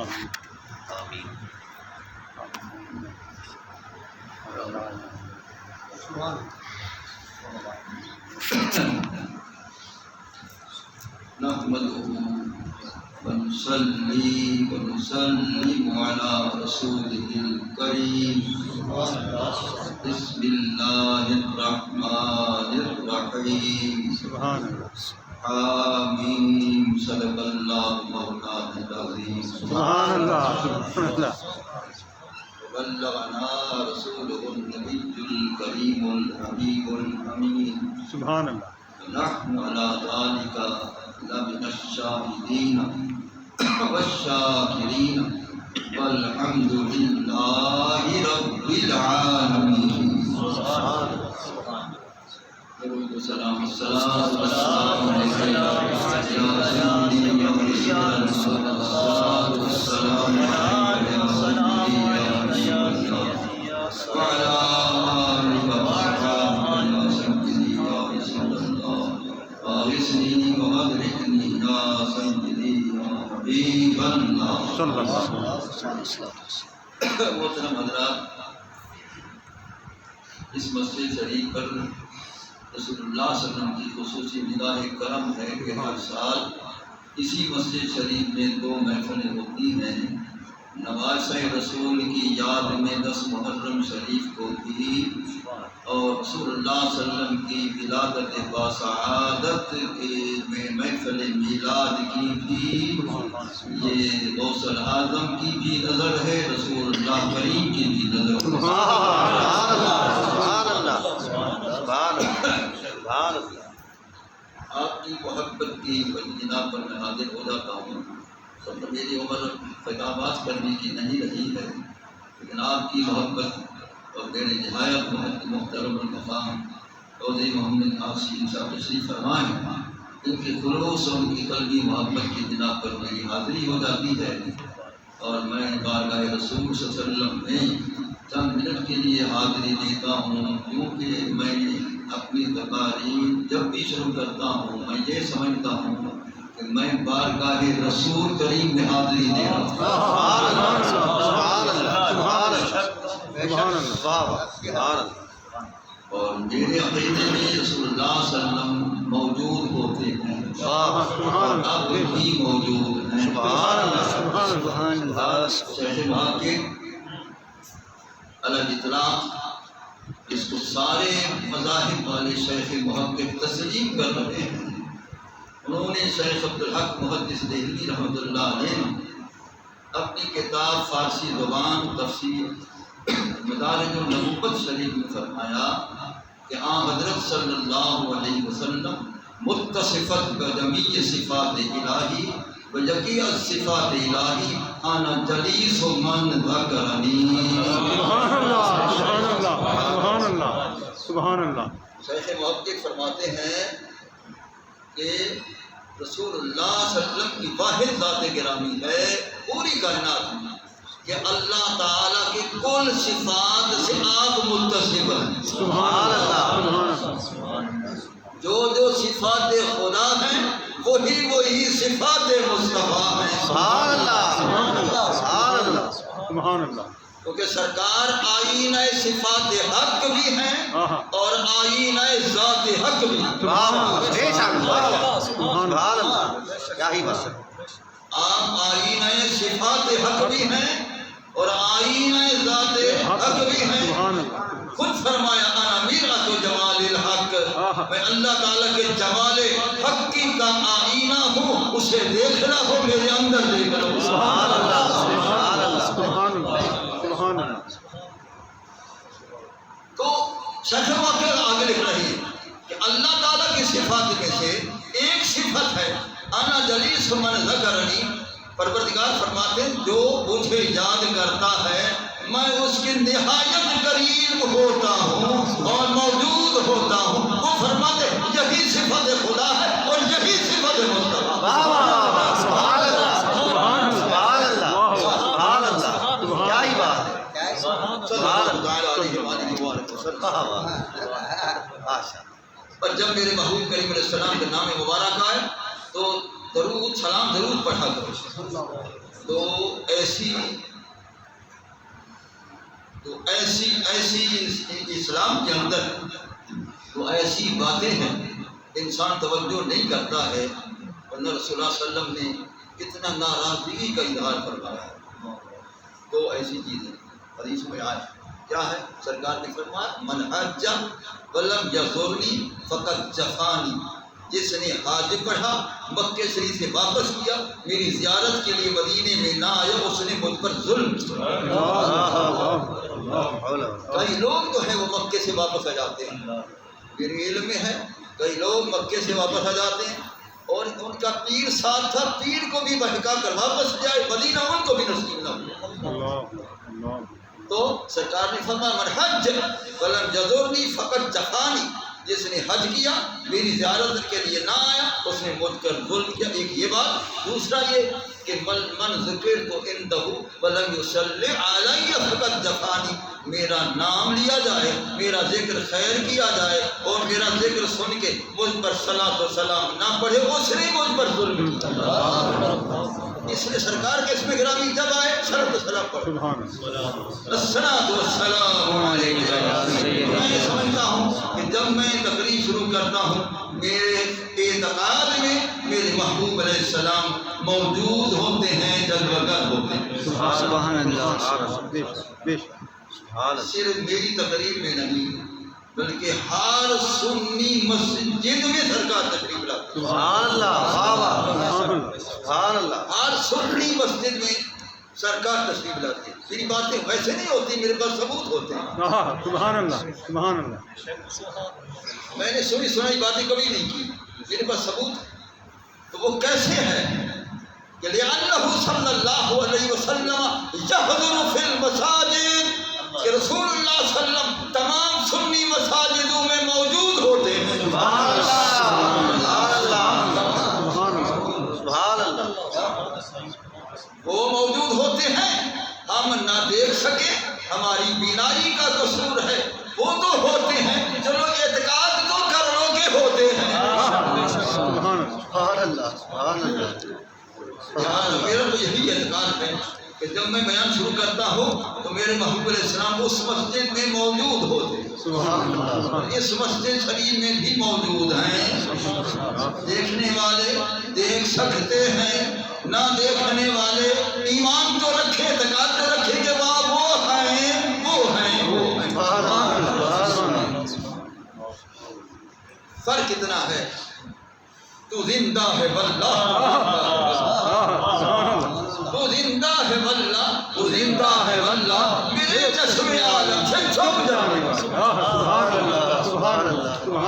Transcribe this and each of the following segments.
آمین آمین. نحمده ونصلي ونسلم على رسوله الكريم. بسم الله الرحمن الرحيم. سبحان اللہ حامیم. صدق اللہ مولانا العظیم. سبحان اللہ سبحان اللہ وبلغنا رسوله النبي الكريم الحبيب الأمين. سبحان اللہ نحن على ذلك لمن الشاهدين والشاكرين والحمد لله رب العالمين. درود و سلام السلام علیکم یا سیدی یا رسول اللہ والسلام علیکم یا رسول اللہ وعلى آلك وصحبه وسلم یا رسول اللہ واغثنی وأدركني یا سیدی یا حبیب اللہ. صلی اللہ علیہ وسلم. محترم حضرات، اس مسجد شریف پر رسول اللہ صلی اللہ علیہ وسلم کی خصوصی نگاہ کرم ہے کہ ہر سال اسی مسجد شریف میں 2 محفلیں ہوتی ہیں. نوازشِ رسول کی یاد میں 10 محرم شریف کو بھی اور رسول اللہ صلی اللہ علیہ وسلم کی ولادت باسعادت میں محفل میلاد کی بھی. یہ غوث الاعظم کی بھی نظر ہے، رسول اللہ کریم کی بھی نظر ہے. آپ کی محبت کی بنا پر میں حاضر ہو جاتا ہوں. سب میری عمر خطابات کرنے کی نہیں رہی ہے، لیکن آپ کی محبت اور میرے نہایت محترم المقام قاضی محمد عاصم صاحب تشریف فرمائے، ان کی خلوص اور ان کی قلبی محبت کی بنا پر میری حاضری ہو جاتی ہے اور میں بارگاہ رسول صلی اللہ علیہ وسلم میں چند منٹ کے لیے حاضری دیتا ہوں، کیونکہ میں اپنی تقاریر جب بھی شروع کرتا ہوں میں یہ سمجھتا ہوں کہ میں بارگاہ رسول کریم میں حاضری دے رہا ہوں. اور میرے عقیدے میں رسول اللہ صلی اللہ علیہ وسلم موجود ہوتے ہیں اور اب بھی موجود ہیں. شیخ محق علیہ اطلاق اس کو سارے مذاہب والے شیخ محقق تسلیم کر رہے ہیں. انہوں نے شیخ عبدالحق محدث دہلوی رحمۃ اللہ علیہ اپنی کتاب فارسی زبان تفسیر مدارج النبوت شریف میں فرمایا کہ حضرت صلی اللہ علیہ وسلم متصفت بجمیع صفات الہی و یقی الصفات الہی انا جلیس من ذکرنی. سبحان اللہ سبحان اللہ سبحان اللہ سبحان اللہ. شیخ محقق فرماتے ہیں کہ رسول اللہ صلی اللہ علیہ وسلم کی واحد ذات گرامی ہے پوری کائنات میں کہ اللہ تعالیٰ کی کل صفات سے آپ متصف ہیں. سبحان اللہ جو صفات خدا ہیں وہی صفات مصطفیٰ ہیں. سبحان اللہ سبحان اللہ. کیونکہ سرکار آئینہ صفات حق بھی ہیں اور آئینہ ذات حق بھی ہیں. آپ آئینہ صفات حق بھی ہیں اور آئینہ ذات حق بھی ہیں. خود فرمایا انا میرات جمال الحق، میں اللہ تعالیٰ کے جمال حق کی کا آئینہ ہوں، اسے دیکھنا ہو میرے اندر دیکھ لو. سبحان اللہ سبحان اللہ سبحان اللہ سبحان اللہ. تو شیخ محقق آگے لکھ رہی ہے کہ اللہ تعالیٰ کی صفات میں سے ایک صفت ہے انا جلیس من ذکرنی. پروردگار فرماتے ہیں جو مجھے یاد کرتا ہے میں اس کے نہایت قریب ہوتا ہوں اور موجود ہوتا ہوں. وہ فرماتے ہیں یہی صفت خدا ہے اور یہی صفت مصطفیٰ. سبحان اللہ سبحان اللہ سبحان اللہ. کیا ہی بات ہے. اور جب میرے محبوب کریم علیہ السلام کے نام مبارک آئے تو درود سلام ضرور پڑھا کرو. تو ایسی اسلام کے اندر تو ایسی باتیں ہیں انسان توجہ نہیں کرتا ہے، ورنہ رسول اللہ صلی اللہ علیہ وسلم نے کتنا ناراضگی کا اظہار فرمایا ہے۔ تو ایسی چیزیں حدیث میں آئے کیا ہے، سرکار نے فرمایا من حج ولم یزورنی فقط جفانی، جس نے حج پڑھا مکہ شریف سے واپس کیا میری زیارت کے لیے مدینے میں نہ آیا اس نے مجھ پر ظلم کیا۔ کئی لوگ جو ہیں وہ مکے سے واپس آ جاتے ہیں، میرے علم میں ہے کئی لوگ مکے سے واپس آ جاتے ہیں اور ان کا پیر ساتھ تھا، پیر کو بھی بہکا کر واپس جائے مدینہ ان کو بھی نصیب نہ ہوا۔ تو سرکار نے فرمایا من حج ولم یزورنی فقط جفانی، جس نے حج کیا میری زیارت کے لیے نہ آیا اس نے مجھ پر ظلم کیا۔ ایک یہ بات، دوسرا یہ کہ من ذکر تو اندہ ولم یصلی علی فقط جفانی، میرا نام لیا جائے، میرا ذکر خیر کیا جائے اور میرا ذکر سن کے مجھ پر صلاۃ و سلام نہ پڑھے اس نے مجھ پر ظلم کیا۔ اس لیے سرکار کے اسم گرامی جب آئے صلاۃ و سلام پڑھو، الصلاۃ والسلام علیک یا سیدی۔ میں سمجھتا ہوں کہ جب میں تقریر شروع کرتا ہوں میرے اعتقاد میں میرے محبوب علیہ السلام موجود ہوتے ہیں، جلوہ گر ہوتے ہیں۔ سبحان اللہ۔ صرف میری تقریر میں نہیں بلکہ ہر سنی مسجد میں سرکار تشریف لاتے ہیں۔ سبحان اللہ، سبحان اللہ۔ ہر سنی مسجد میں سرکار تشریف لاتے ہیں۔ میری باتیں ویسے نہیں ہوتی، میرے پاس ثبوت ہوتے ہیں۔ سبحان اللہ، سبحان اللہ۔ میں نے سنی سنائی باتیں کبھی نہیں کی، میرے پاس ثبوت ہے۔ تو وہ کیسے ہے کہ لِأَنَّهُ صلی اللہ علیہ وسلم یحضر فی المساجد، کہ رسول اللہ صلی اللہ علیہ وسلم تمام سنی مساجدوں میں موجود ہوتے ہیں۔ سبحان اللہ، سبحان اللہ، سبحان اللہ۔ وہ موجود ہوتے ہیں، ہم نہ دیکھ سکے ہماری بینائی کا قصور ہے، وہ تو ہوتے ہیں، چلو اعتقاد تو کر لو کہ ہوتے ہیں۔ سبحان اللہ، سبحان اللہ۔ میرا تو یہی اعتقاد ہے کہ جب میں بیان شروع کرتا ہوں تو میرے محبوب علیہ السلام اس مسجد میں موجود ہوتے ہیں، سبحان اللہ۔ اس مسجد شریف میں بھی موجود ہیں۔ دیکھنے والے دیکھ سکتے ہیں، نہ دیکھنے والے ایمان تو رکھے، اعتقاد تو رکھے کہ وہ ہیں، وہ ہیں، وہ ہیں۔ فرق اتنا ہے، تو زندہ ہے واللہ، تو زندہ ہے واللہ، تو زندہ ہے واللہ، میرے چشم عالم سے چھپ جانے والا۔ سبحان اللہ، سبحان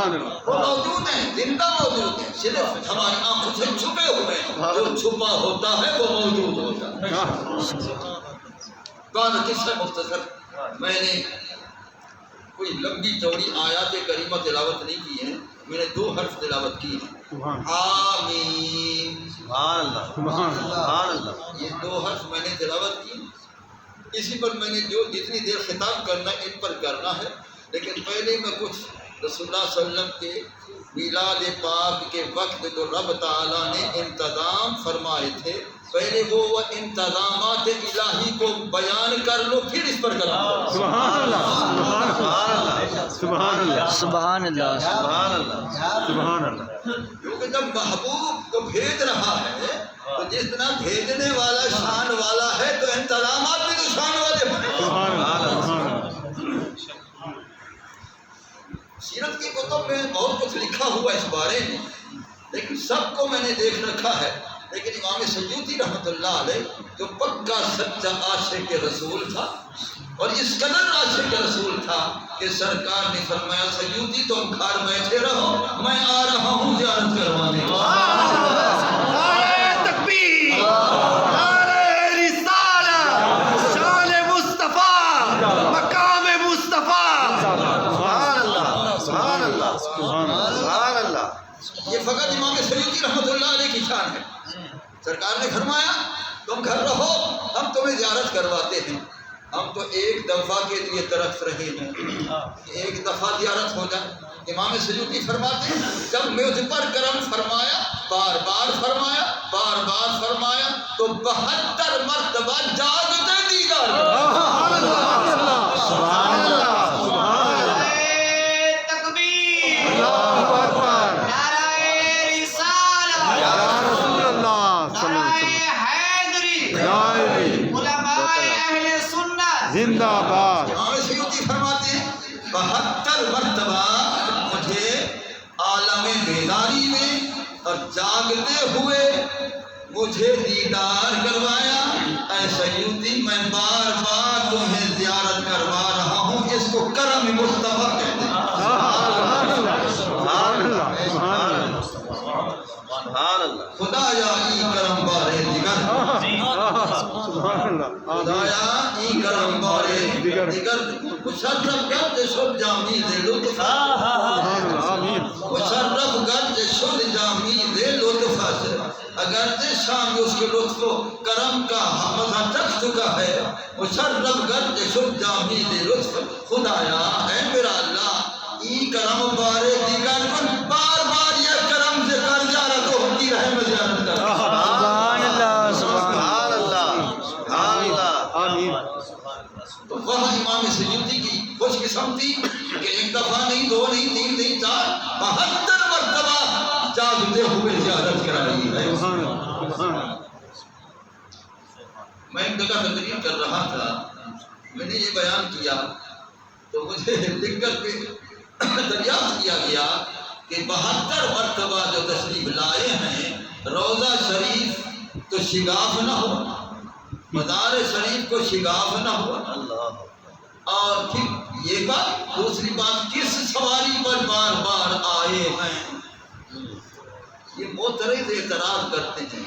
اللہ۔ وہ موجود ہیں، زندہ موجود ہیں، صرف ہماری آنکھوں سے چھپے ہوئے ہیں۔ جو چھپا ہوتا ہے وہ موجود ہوتا ہے۔ بعض قصہ مختصر، میں نے کوئی لمبی چوڑی آیات کریمہ تلاوت نہیں کی ہے، میں نے 2 حرف تلاوت کی ہیں، آمین۔ سبحان اللہ، سبحان اللہ۔ یہ 2 حرف میں نے تلاوت کی، اسی پر میں نے جو جتنی دیر خطاب کرنا ان پر کرنا ہے، لیکن پہلے میں کچھ رسول اللہ صلی اللہ علیہ وسلم کے میلاد پاک کے وقت جو رب تعالیٰ نے انتظام فرمائے تھے، پہلے وہ انتظامات الہی کو بیان کر لو، پھر اس پر کرام۔ سبحان اللہ، سبحان اللہ، سبحان اللہ، سبحان اللہ، سبحان اللہ، سبحان اللہ۔ کیونکہ جب محبوب کو بھیج رہا ہے تو جتنا بھیجنے والا شان والا ہے تو انتظامات بھی تو شان والے ہونے۔ سبحان اللہ، سبحان اللہ۔ سیرت کی کتب میں بہت کچھ لکھا ہوا اس بارے میں، لیکن سب کو میں نے دیکھ رکھا ہے، لیکن امام سیوطی رحمۃ اللہ علیہ جو پکا سچا عاشق رسول تھا اور اس قدر عاشق رسول تھا کہ سرکار نے فرمایا سیوطی تم گھر بیٹھے رہو، میں آ رہا ہوں زیارت کروانے۔ نعرہ تکبیر، نعرہ رسالہ، شان مصطفیٰ، مقام مصطفیٰ۔ سبحان اللہ، سبحان اللہ، سبحان اللہ۔ یہ فقط امام سیوطی رحمۃ اللہ علیہ کی شان ہے۔ سرکار نے فرمایا تم گھر رہو، ہم تمہیں زیارت کرواتے ہیں۔ ہم تو ایک دفعہ کے لیے ترس رہے ہیں کہ ایک دفعہ زیارت ہو جائے، امام سیوطی فرماتے ہیں جب مجھ پر کرم فرمایا بار بار فرمایا بار بار فرمایا تو 72 مرتبہ جاگتے دیدار سبحان اللہ سبحان اللہ تکبیر اللہ اکبر نعرہ رسالہ یا رسول اللہ صلی اللہ نعرہ علیہ حیدری وسلم علماء اہل سنت زندہ باد امام سیوطی فرماتے ہیں 72 مرتبہ مجھے عالم بیداری میں اور جاگتے ہوئے مجھے دیدار کروایا اے سیوطی میں بار بار تمہیں زیارت کروا رہا ہوں اس کو کرم مصطفیٰ کہتے ہیں سبحان اللہ سبحان اللہ سبحان اللہ خدایا ای کرم بارے دیگر سبحان اللہ خدایا ای کرم بارے دیگر مشرف گرد شد جامی دے لطف سبحان اللہ آمین مشرف گرد شد جامی دے لطف اگرچہ شام اس کے لطف و کرم کا مزہ چکھ چکا ہے مشرف گرد شد جامی دے لطف خدایا اے میرا اللہ ای کرم بارے دیگر کن بار بار یہ کرم سے کر زیارت ہوتی رہے میں زیارت کر سبحان اللہ سبحان اللہ سبحان اللہ آمین تو وہ امام سیوطی کی خوش قسمتی کہ ایک دفعہ نہیں دو نہیں تین نہیں چار 72 مرتبہ جاگتے ہوئے زیارت کرائی ہے سبحان اللہ سبحان اللہ میں ایک جگہ تقریر کر رہا تھا میں نے یہ بیان کیا تو مجھے لکھ کر دریافت کیا گیا کہ 72 مرتبہ جو تشریف لائے ہیں روضہ شریف تو شگاف نہ ہو مزار شریف کو شگاف نہ ہوا اللہ اور پھر یہ بات دوسری بات کس سواری پر بار بار آئے ہیں یہ معترض اعتراض کرتے ہیں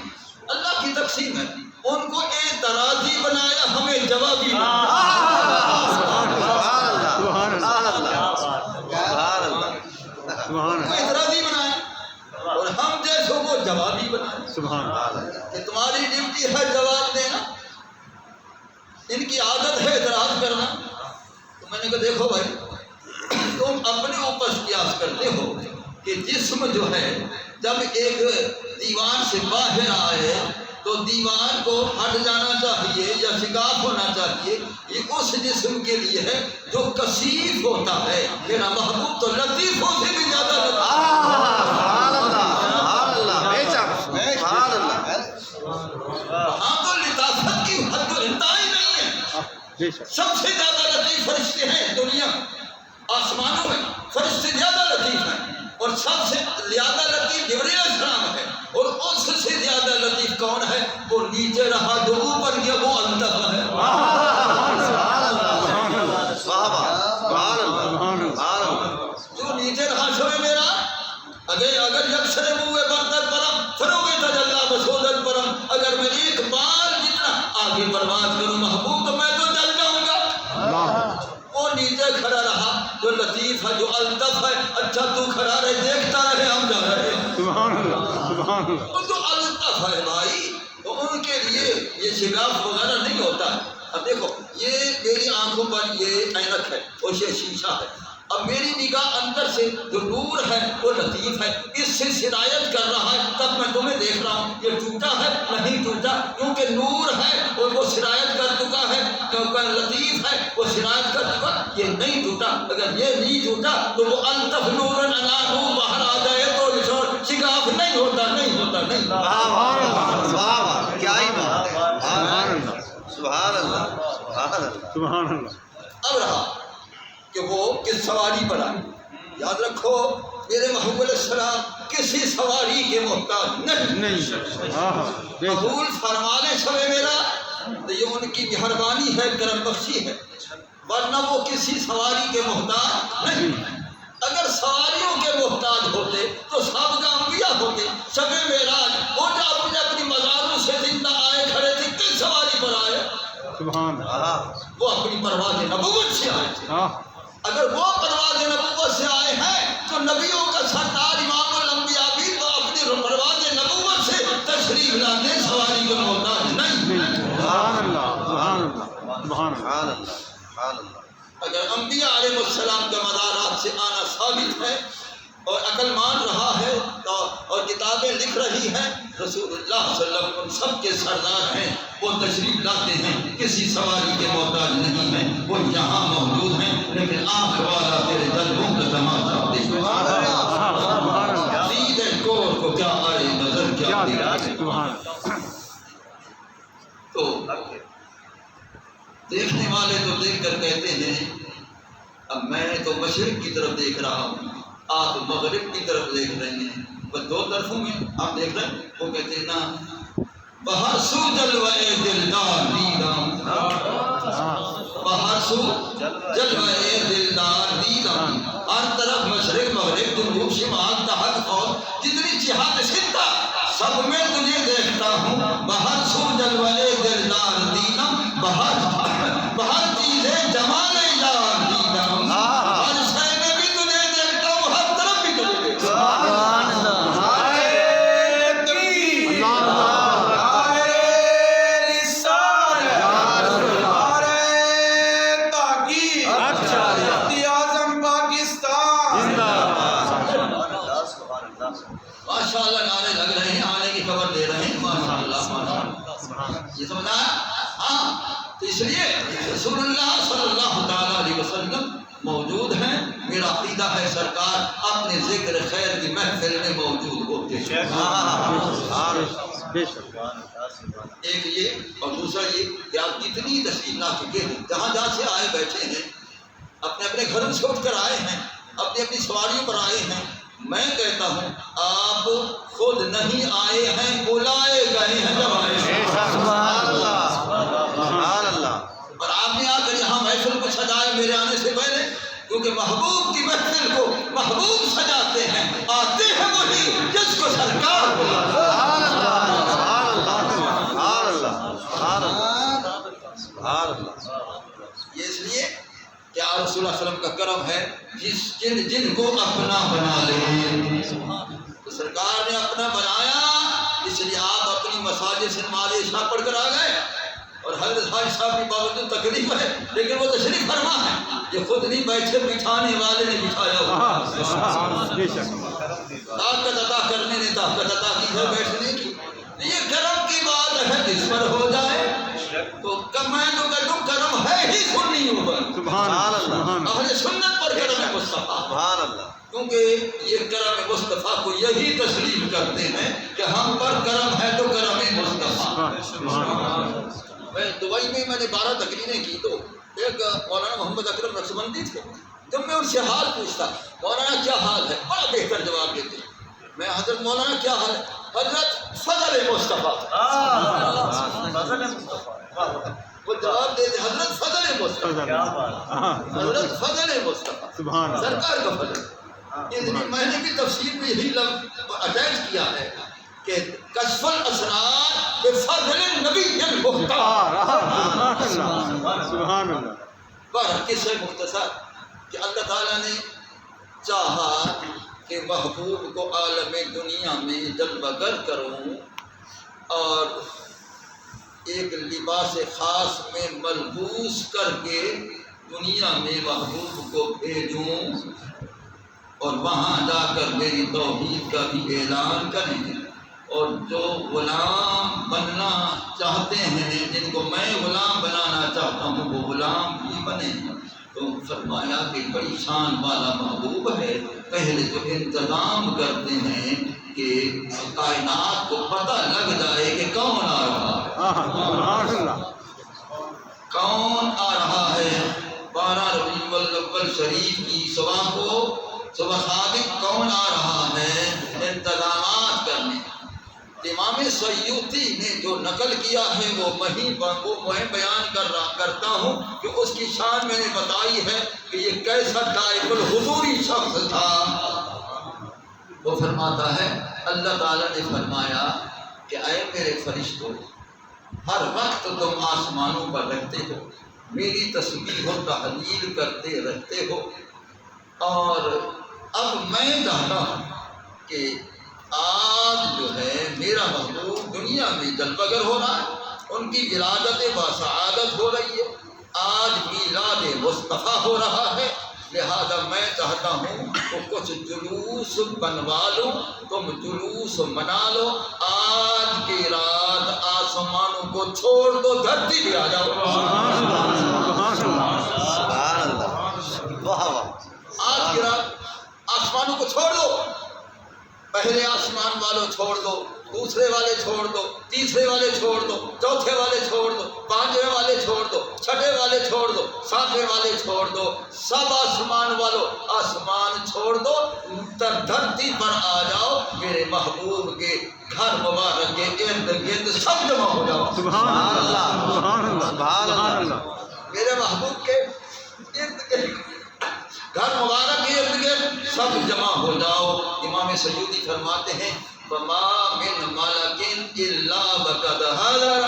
اللہ کی تقسیم ہے ان کو اعتراضی بنایا ہمیں جوابی سبحان اللہ سبحان اللہ سبحان اللہ سبحان کو اللہ اعتراضی بنایا اور ہم جیسوں کو جوابی بنایا سبحان اللہ کہ تمہاری ڈیوٹی ہے جواب دینا ان کی عادت ہے اعتراض کرنا تو میں نے کہا دیکھو بھائی تم اپنے اوپر قیاس کرتے ہو کہ جسم جو ہے جب ایک دیوار سے باہر آئے تو دیوار کو ہٹ جانا چاہیے یا شگاف ہونا چاہیے یہ اس جسم کے لیے ہے جو کثیف ہوتا ہے میرا محبوب تو لطیفوں سے بھی زیادہ لطیف سبحان اللہ سبحان اللہ بے شک سبحان اللہ ہاں تو لطافت کی حد و انتہائی نہیں ہے بے شک سب سے زیادہ لطیف فرشتے ہیں دنیا آسمانوں میں فرشتے زیادہ لطیف ہیں اور سب سے زیادہ لطیف جبریل علیہ السلام ہے اور اس سے زیادہ لطیف کون ہے وہ نیچے رہا جو اوپر گیا وہ الطف ہے سبحان اللہ سبحان اللہ جو نیچے رہا شوئے میرا اگر یکسر موے برتر پرم فروغ تجلا بسودل پرم اگر میں ایک بار جتنا آگے پرواز کروں محبوب تو میں تو جل جاؤں گا وہ نیچے کھڑا رہا جو لطیف ہے جو الطف ہے اچھا تو کھڑا رہے دیکھتا رہے ہم جا رہے ہیں سبحان اللہ سبحان اللہ وہ تو الطف ہے بھائی تو ان کے لیے یہ شگاف وغیرہ نہیں ہوتا ہے اب دیکھو یہ میری آنکھوں پر یہ اینک ہے اور یہ شیشہ ہے اب میری نگاہ اندر سے جو نور ہے وہ لطیف ہے اس سے سرایت کر رہا ہے تب میں تمہیں دیکھ رہا ہوں یہ ٹوٹا ہے نہیں ٹوٹا کیونکہ نور ہے اور وہ سرایت کر چکا ہے کیونکہ لطیف ہے وہ سرایت کر چکا یہ نہیں ٹوٹا اگر یہ نہیں ٹوٹا تو وہ الطف نور علی نور باہر آ جائے تو شگاف نہیں ہوتا نہیں ہوتا نہیں سبحان اللہ واہ کیا ہی بات ہے سبحان اللہ سبحان اللہ سبحان اللہ سبحان اللہ اب رہا کہ وہ کس سواری پر آئے یاد رکھو میرے محبوب علیہ السلام کسی سواری کے محتاج نہیں نہیں بے شک قبول فرما لے سوے میرا تو یہ ان کی مہربانی ہے کرم بخشی ہے ورنہ وہ کسی سواری کے محتاج نہیں اگر سواریوں کے محتاج ہوتے تو سب کا انبیاء ہوتے شب معراج وہ جو اپنے اپنی مزاروں سے زندہ آئے کھڑے تھے کس سواری پر آئے سبحان اللہ وہ اپنی پرواز نبوت سے آئے تھے اگر وہ پرواز نبوت سے آئے ہیں تو نبیوں کا سردار امام الانبیاء بھی تو اپنی پرواز نبوت سے تشریف لاتے سواری کا محتاج نہیں سبحان اللہ سبحان اللہ سبحان اللہ سبحان اللہ سبحان اللہ اگر انبیاء علیہ السلام کا مزارات سے آنا ثابت ہے اور عقل مان رہا ہے اور کتابیں لکھ رہی ہیں، رسول اللہ صلی اللہ علیہ وسلم سب کے سردار ہیں، وہ تشریف لاتے ہیں، کسی سواری کے محتاج نہیں ہیں، وہ یہاں موجود ہیں، لیکن آنکھ والا تیرے جلووں کا تماشا دیکھو، سیدھے کور کو کیا آئے نظر کیا دیکھے۔ تو دیکھنے والے تو دیکھ کر کہتے ہیں اب میں تو مشرق کی طرف دیکھ رہا ہوں، آپ مغرب کی طرف دیکھ رہے ہیں، بس دو طرفوں میں آپ دیکھ رہے ہیں۔ وہ کہتے ہیں نا بہر سو جلوے دلدار دیدم، بہر سو جلوے دلدار دیدم، ہر طرف مشرق مغرب جنوب شمال تحت اور جتنی جہات ستہ سب میں تجھے دیکھتا ہوں، بہر سو جلوے دلدار دیدم، بہر چیزیں جمال یار دیدم، ہر شے میں بھی تجھے دیکھتا ہوں، ہر طرف بھی تجھے دیکھتا ہوں۔ ماشاء اللہ نعرے لگ رہے ہیں، آنے کی خبر دے رہے ہیں، ماشاء اللہ ماشاء اللہ، یہ سمجھا؟ ہاں، تو اس لیے رسول اللہ صلی اللہ تعالیٰ علیہ وسلم موجود ہیں، میرا عقیدہ ہے سرکار اپنے ذکر خیر کی محفل میں موجود ہوتے ہیں۔ ایک یہ اور دوسرا یہ کہ آپ کتنی تشریف لا چکے ہیں، جہاں جہاں سے آئے بیٹھے ہیں، اپنے اپنے گھروں سے اٹھ کر آئے ہیں، اپنی اپنی سواریوں پر آئے ہیں۔ میں کہتا ہوں آپ خود نہیں آئے ہیں، بلائے گئے ہیں جب آئے ہیں، اور آپ نے آ کر یہاں محفل کو سجایا میرے آنے سے پہلے، کیونکہ محبوب کی محفل کو محبوب سجاتے ہیں، آتے ہیں وہی جس کو سرکار بلاتے ہیں۔ یہ اس لیے کہ رسول اللہ صلی اللہ علیہ وسلم کا کرم ہے، جن کو اپنا بنا لے، تو سرکار نے اپنا بنایا، اس لیے آپ اپنی مساجد سے نماز عشاء پڑھ کر آ گئے، اور حضرت حاج صاحب کی باوجود تکلیف ہے لیکن وہ تشریف فرما ہے، یہ خود نہیں بیٹھے، بٹھانے والے نے بٹھایا ہوا، طاقت عطا کرنے نے طاقت عطا کی ہے بیٹھنے کی، یہ کرم کی بات ہے، جس پر ہو جائے تو میں تو کہتا ہوں کرم ہے ہی سنیوں پر، اہل سنت پر کرم مصطفیٰ، کیونکہ یہ کرم مصطفیٰ کو یہی تسلیم کرتے ہیں کہ ہم پر کرم ہے تو کرم مصطفیٰ۔ میں دبئی میں نے 12 تقریریں کی، تو ایک مولانا محمد اکرم نقشبندی تھے، جب میں ان سے حال پوچھتا مولانا کیا حال ہے، بڑا بہتر جواب دیتے، میں حضرت مولانا کیا حال ہے، حضرت فضل مصطفیٰ، وہ جواب دیتے حضرت فضل مصطفیٰ، حضرت فضل مصطفیٰ، سرکار کا فضل۔ میں نے بھی تفسیر میں یہی لفظ اٹیچ کیا ہے کہ کشف الاسرار بفضل النبی المختار، بارہ قصہ مختصر کہ اللہ تعالیٰ نے چاہا کہ محبوب کو عالم دنیا میں جلوہ گر کروں اور ایک لباس خاص میں ملبوس کر کے دنیا میں محبوب کو بھیجوں اور وہاں جا کر میری توحید کا بھی اعلان کریں، اور جو غلام بننا چاہتے ہیں، جن کو میں غلام بنانا چاہتا ہوں، وہ غلام بھی بنے۔ تو فرمایا کہ بڑی شان والا محبوب ہے، پہلے تو انتظام کرتے ہیں کہ کائنات کو پتہ لگ جائے کہ کون آ رہا ہے، کون آ رہا ہے۔ 12 ربیع الاول شریف کی صبح کو صبح صادق کون آ رہا ہے، انتظامات کرنے۔ امام سیوطی نے جو نقل کیا ہے وہ میں بیان کرتا ہوں کہ اس کی شان میں نے بتائی ہے کہ یہ کیسا غائب الحضوری شخص تھا۔ وہ فرماتا ہے اللہ تعالیٰ نے فرمایا کہ اے میرے فرشتوں، ہر وقت تم آسمانوں پر رہتے ہو، میری تسبیح و تحلیل کرتے رہتے ہو، اور اب میں چاہتا ہوں کہ آج جو ہے میرا محبوب دنیا میں جلوہ گر ہو رہا ہے، ان کی ولادت باسعادت ہو رہی ہے، آج میلاد مصطفیٰ ہو رہا ہے، لہذا میں چاہتا ہوں کہ کچھ جلوس بنوا لو، تم جلوس منا لو، آج کی رات آسمانوں کو چھوڑ دو، دھرتی بھی آ جاؤ۔ سبحان اللہ، واہ واہ، آج کی رات آسمانوں کو چھوڑ دو، پہلے آسمان والوں چھوڑ دو، دوسرے والے چھوڑ دو، تیسرے والے چھوڑ دو، چوتھے والے چھوڑ دو، پانچویں والے چھوڑ دو، چھٹے والے چھوڑ دو، ساتویں والے چھوڑ دو، سب آسمان والوں آسمان چھوڑ دو، دھرتی پر آ جاؤ، میرے محبوب کے گھر مبارک کے ارد گرد سب جمع ہو جاؤ۔ سبحان اللہ، سبحان اللہ، میرے محبوب کے ارد گرد گھر مبارک کے ارد گرد سب جمع ہو جاؤ۔ امام سیوطی فرماتے ہیں وَمَا مِن مَلَكٍ إِلَّا وَقَدْ حَضَرَ،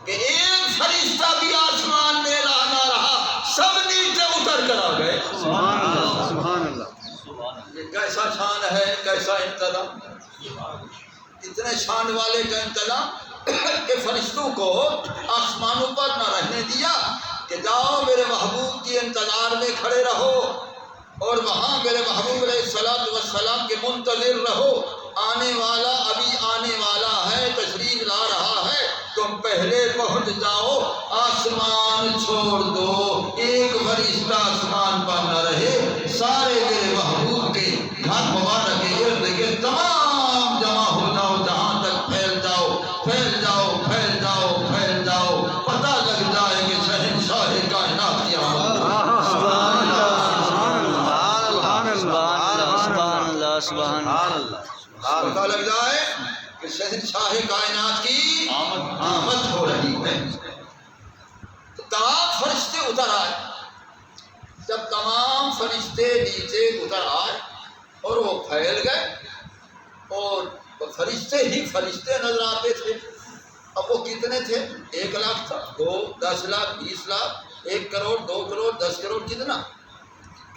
کہ ایک فرشتہ بھی آسمان میں نہ رہا، سب نیچے اتر کر آ گئے۔ سبحان اللہ، سبحان اللہ، یہ کیسا شان ہے، کیسا انتظام، اتنے شان والے کا انتظام کہ فرشتوں کو آسمانوں پر نہ رہنے دیا کہ جاؤ میرے محبوب کی انتظار میں کھڑے رہو اور وہاں میرے محبوب علیہ الصلوۃ والسلام کے منتظر رہو، آنے والا ابھی آنے والا ہے، تشریف لا رہا ہے، تم پہلے پہنچ جاؤ، آسمان چھوڑ دو، ایک فرشتہ آسمان پر نہ رہے، سارے میرے محبوب کے گھر مبارک کے ارد گرد تمام جمع ہو جاؤ، جہاں تک پھیل جاؤ، پھیل جاؤ، پھیل جاؤ، پھیل جاؤ، پتہ لگ جائے کہ شہنشاہ کائنات کی آمد۔ پتہ لگ جائے کہ شہنشاہ کائنات کی آمد ہو رہی ہے۔ تو تمام فرشتے اتر آئے، جب تمام فرشتے نیچے اتر آئے اور وہ پھیل گئے اور فرشتے ہی فرشتے نظر آتے تھے۔ اب وہ کتنے تھے؟ 1 لاکھ تھا، 2، 10 لاکھ، 20 لاکھ، 1 کروڑ، 2 کروڑ، 10 کروڑ، کتنا؟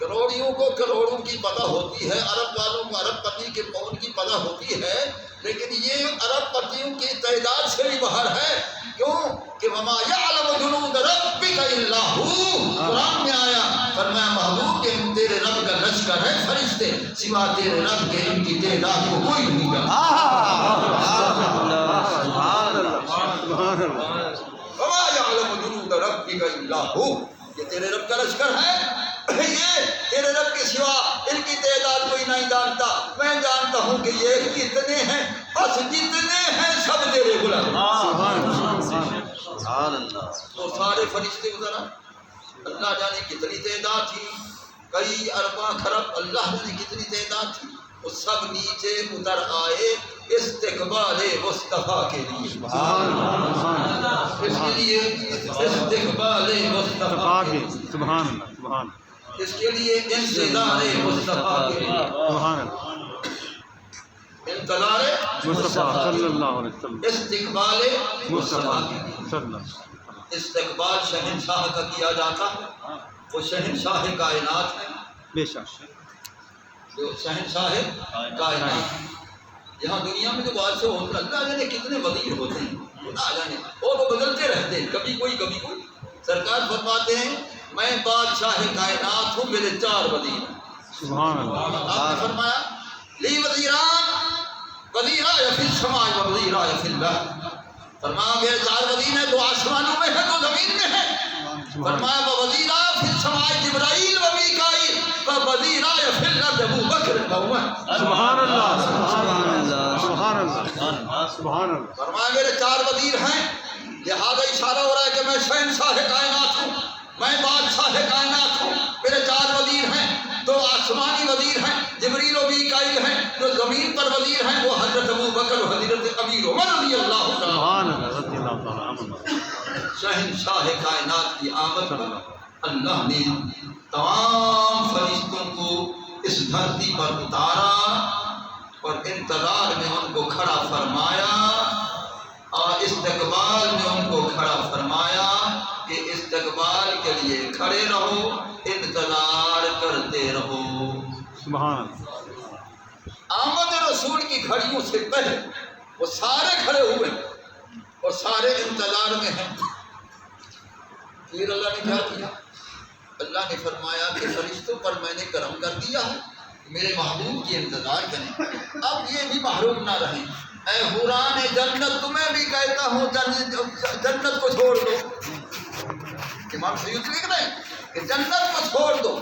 کروڑیوں کو کروڑوں کی پتہ ہوتی ہے، ارب والوں کو ارب پتی کے پون کی پتہ ہوتی ہے، لیکن یہ ارب پتیوں کی تعداد سے بھی باہر ہے۔ کیوں کہ وما یعلم جنود ربک الا ھو، قرآن میں آیا، فرمایا محبوب کہ تیرے رب کا لشکر ہے فرشتے، سوا تیرے رب کے ان کی تعداد کو کوئی نہیں جانتا۔ وما یعلم جنود ربک الا ھو، یہ تیرے رب کا لشکر ہے، یہ تیرے رب کے سوا ان کی تعداد کوئی نہیں جانتا، میں جانتا ہوں کہ یہ کتنے ہیں، بس جتنے ہیں سب تیرے غلام۔ سبحان اللہ، تو سارے فرشتے اتر آئے، اللہ جانے کتنی تعداد تھی، کئی ارباں خرب، اللہ جانے کتنی تعداد تھی، وہ سب نیچے اتر آئے استقبال مصطفیٰ کے لیے، اس کے لیے استقبال مصطفیٰ کے لیے، سبحان اللہ، سبحان اللہ، اس کے لیے انتظار مصطفیٰ کے لیے، سبحان اللہ، انتظار مصطفیٰ صلی اللہ علیہ وسلم، استقبال مصطفیٰ کے لیے۔ صلی اللہ علیہ وسلم، استقبال شہنشاہ کا کیا جاتا ہے، وہ شہنشاہ کائنات ہے، بے شک، جو شہنشاہ کائنات۔ یہاں دنیا میں جو بادشاہ ہوتے ہیں، اللہ جانے کتنے وزیر ہوتے ہیں، خدا جانے، اور وہ بدلتے رہتے ہیں، کبھی کوئی کبھی کوئی۔ سرکار فرماتے ہیں میں بادشاہ کائنات ہوں، میرے 4 وزیر ہیں۔ سبحان اللہ، آپ نے فرمایا لی وزیران، وزیرا فی السماء و وزیرا فی الارض، فرمایا میرے 4 وزیر ہیں، 2 آسمانوں میں ہیں، 2 زمین میں ہیں۔ فرمایا وزیرا فی السماء جبرائیل و میکائیل و وزیرا فی الارض ابو بکر و عمر۔ سبحان اللہ، سبحان اللہ، سبحان اللہ، سبحان اللہ، فرمایا میرے 4 وزیر ہیں، لہذا اشارہ ہو رہا ہے کہ میں شہنشاہ کائنات ہوں، میں بادشاہ کائنات ہوں، میرے 4 وزیر ہیں، 2 آسمانی وزیر ہیں، جبریل و میکائیل ہیں، جو زمین پر وزیر ہیں وہ حضرت ابو بکر و حضرت امیر عمر رضی اللہ تعالیٰ۔ سبحان اللہ، رضی اللہ تعالیٰ عنہ، شہنشاہ کائنات کی آمد پر اللہ نے تمام فرشتوں کو اس دھرتی پر اتارا اور انتظار میں ان کو کھڑا فرمایا اور استقبال میں ان کو کھڑا فرمایا کہ استقبال کے لیے کھڑے رہو، انتظار کرتے رہو۔ سبحان اللہ، آمد رسول کی گھڑیوں سے پہلے وہ سارے کھڑے ہوئے اور سارے انتظار میں ہیں۔ پھر اللہ نے کیا کیا؟ اللہ نے فرمایا کہ فرشتوں پر میں نے کرم کر دیا ہے، میرے محبوب کی انتظار کریں، اب یہ بھی محروم نہ رہیں۔ اے حوران جنت، تمہیں بھی کہتا ہوں جنت کو چھوڑ دو۔ امام سیوطی لکھ رہے ہیں کہ جنت کو چھوڑ دو۔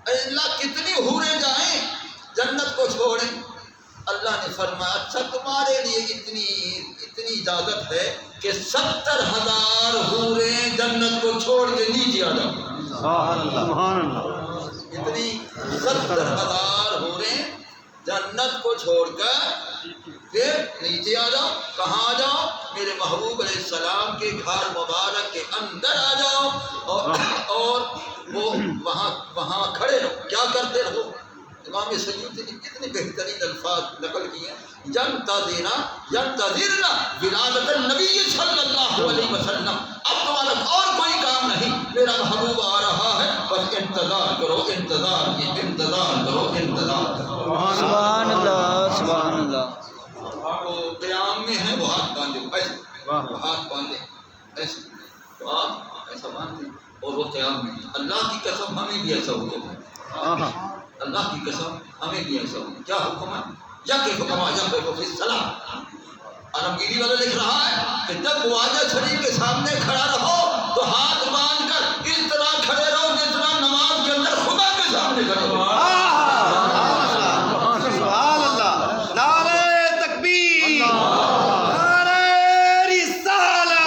اے اللہ کتنی حوریں جائیں جنت کو چھوڑیں؟ اللہ نے فرمایا اچھا تمہارے لیے اتنی اجازت ہے کہ 70,000 حوریں جنت کو چھوڑ کے نیچے آ جاؤ۔ سبحان اللہ۔ اتنی 70,000 حوریں جنت کو چھوڑ کر پھر نیچے آ جاؤ۔ کہاں آ جاؤ؟ میرے محبوب علیہ السلام کے گھر مبارک کے اندر آ جاؤ، اور وہ وہاں کھڑے رہو۔ کیا کرتے رہو؟ امام سیوطی نے کتنے بہترین الفاظ نقل کیے ہیں۔ ینتظرنا ولادت النبی صلی اللہ علیہ وسلم، اب تمہارا اور کوئی کام نہیں، میرا محبوب آ رہا ہے، بس انتظار کرو، انتظار کرو، انتظار کرو۔ سبحان اللہ، سبحان اللہ۔ وہ قیام میں ہے، وہ ہاتھ باندھے ایسے، وہ ہاتھ باندھے ایسے، تو آپ ایسا باندھیں، اور وہ قیام میں۔ اللہ کی قسم ہمیں بھی ایسا حکم ہے، اللہ کی قسم ہمیں بھی ایسا حکم۔ کیا حکم ہے؟ یا کہ حکم فی الصلاۃ۔ عالمگیری والا لکھ رہا ہے کہ جب واجہ شریف کے سامنے کھڑا رہو تو ہاتھ باندھ کر اس طرح کھڑے رہو جس طرح نماز کے اندر خدا کے سامنے کھڑے رہو۔ سبحان اللہ، نعرہ تکبیر، نعرہ رسالت،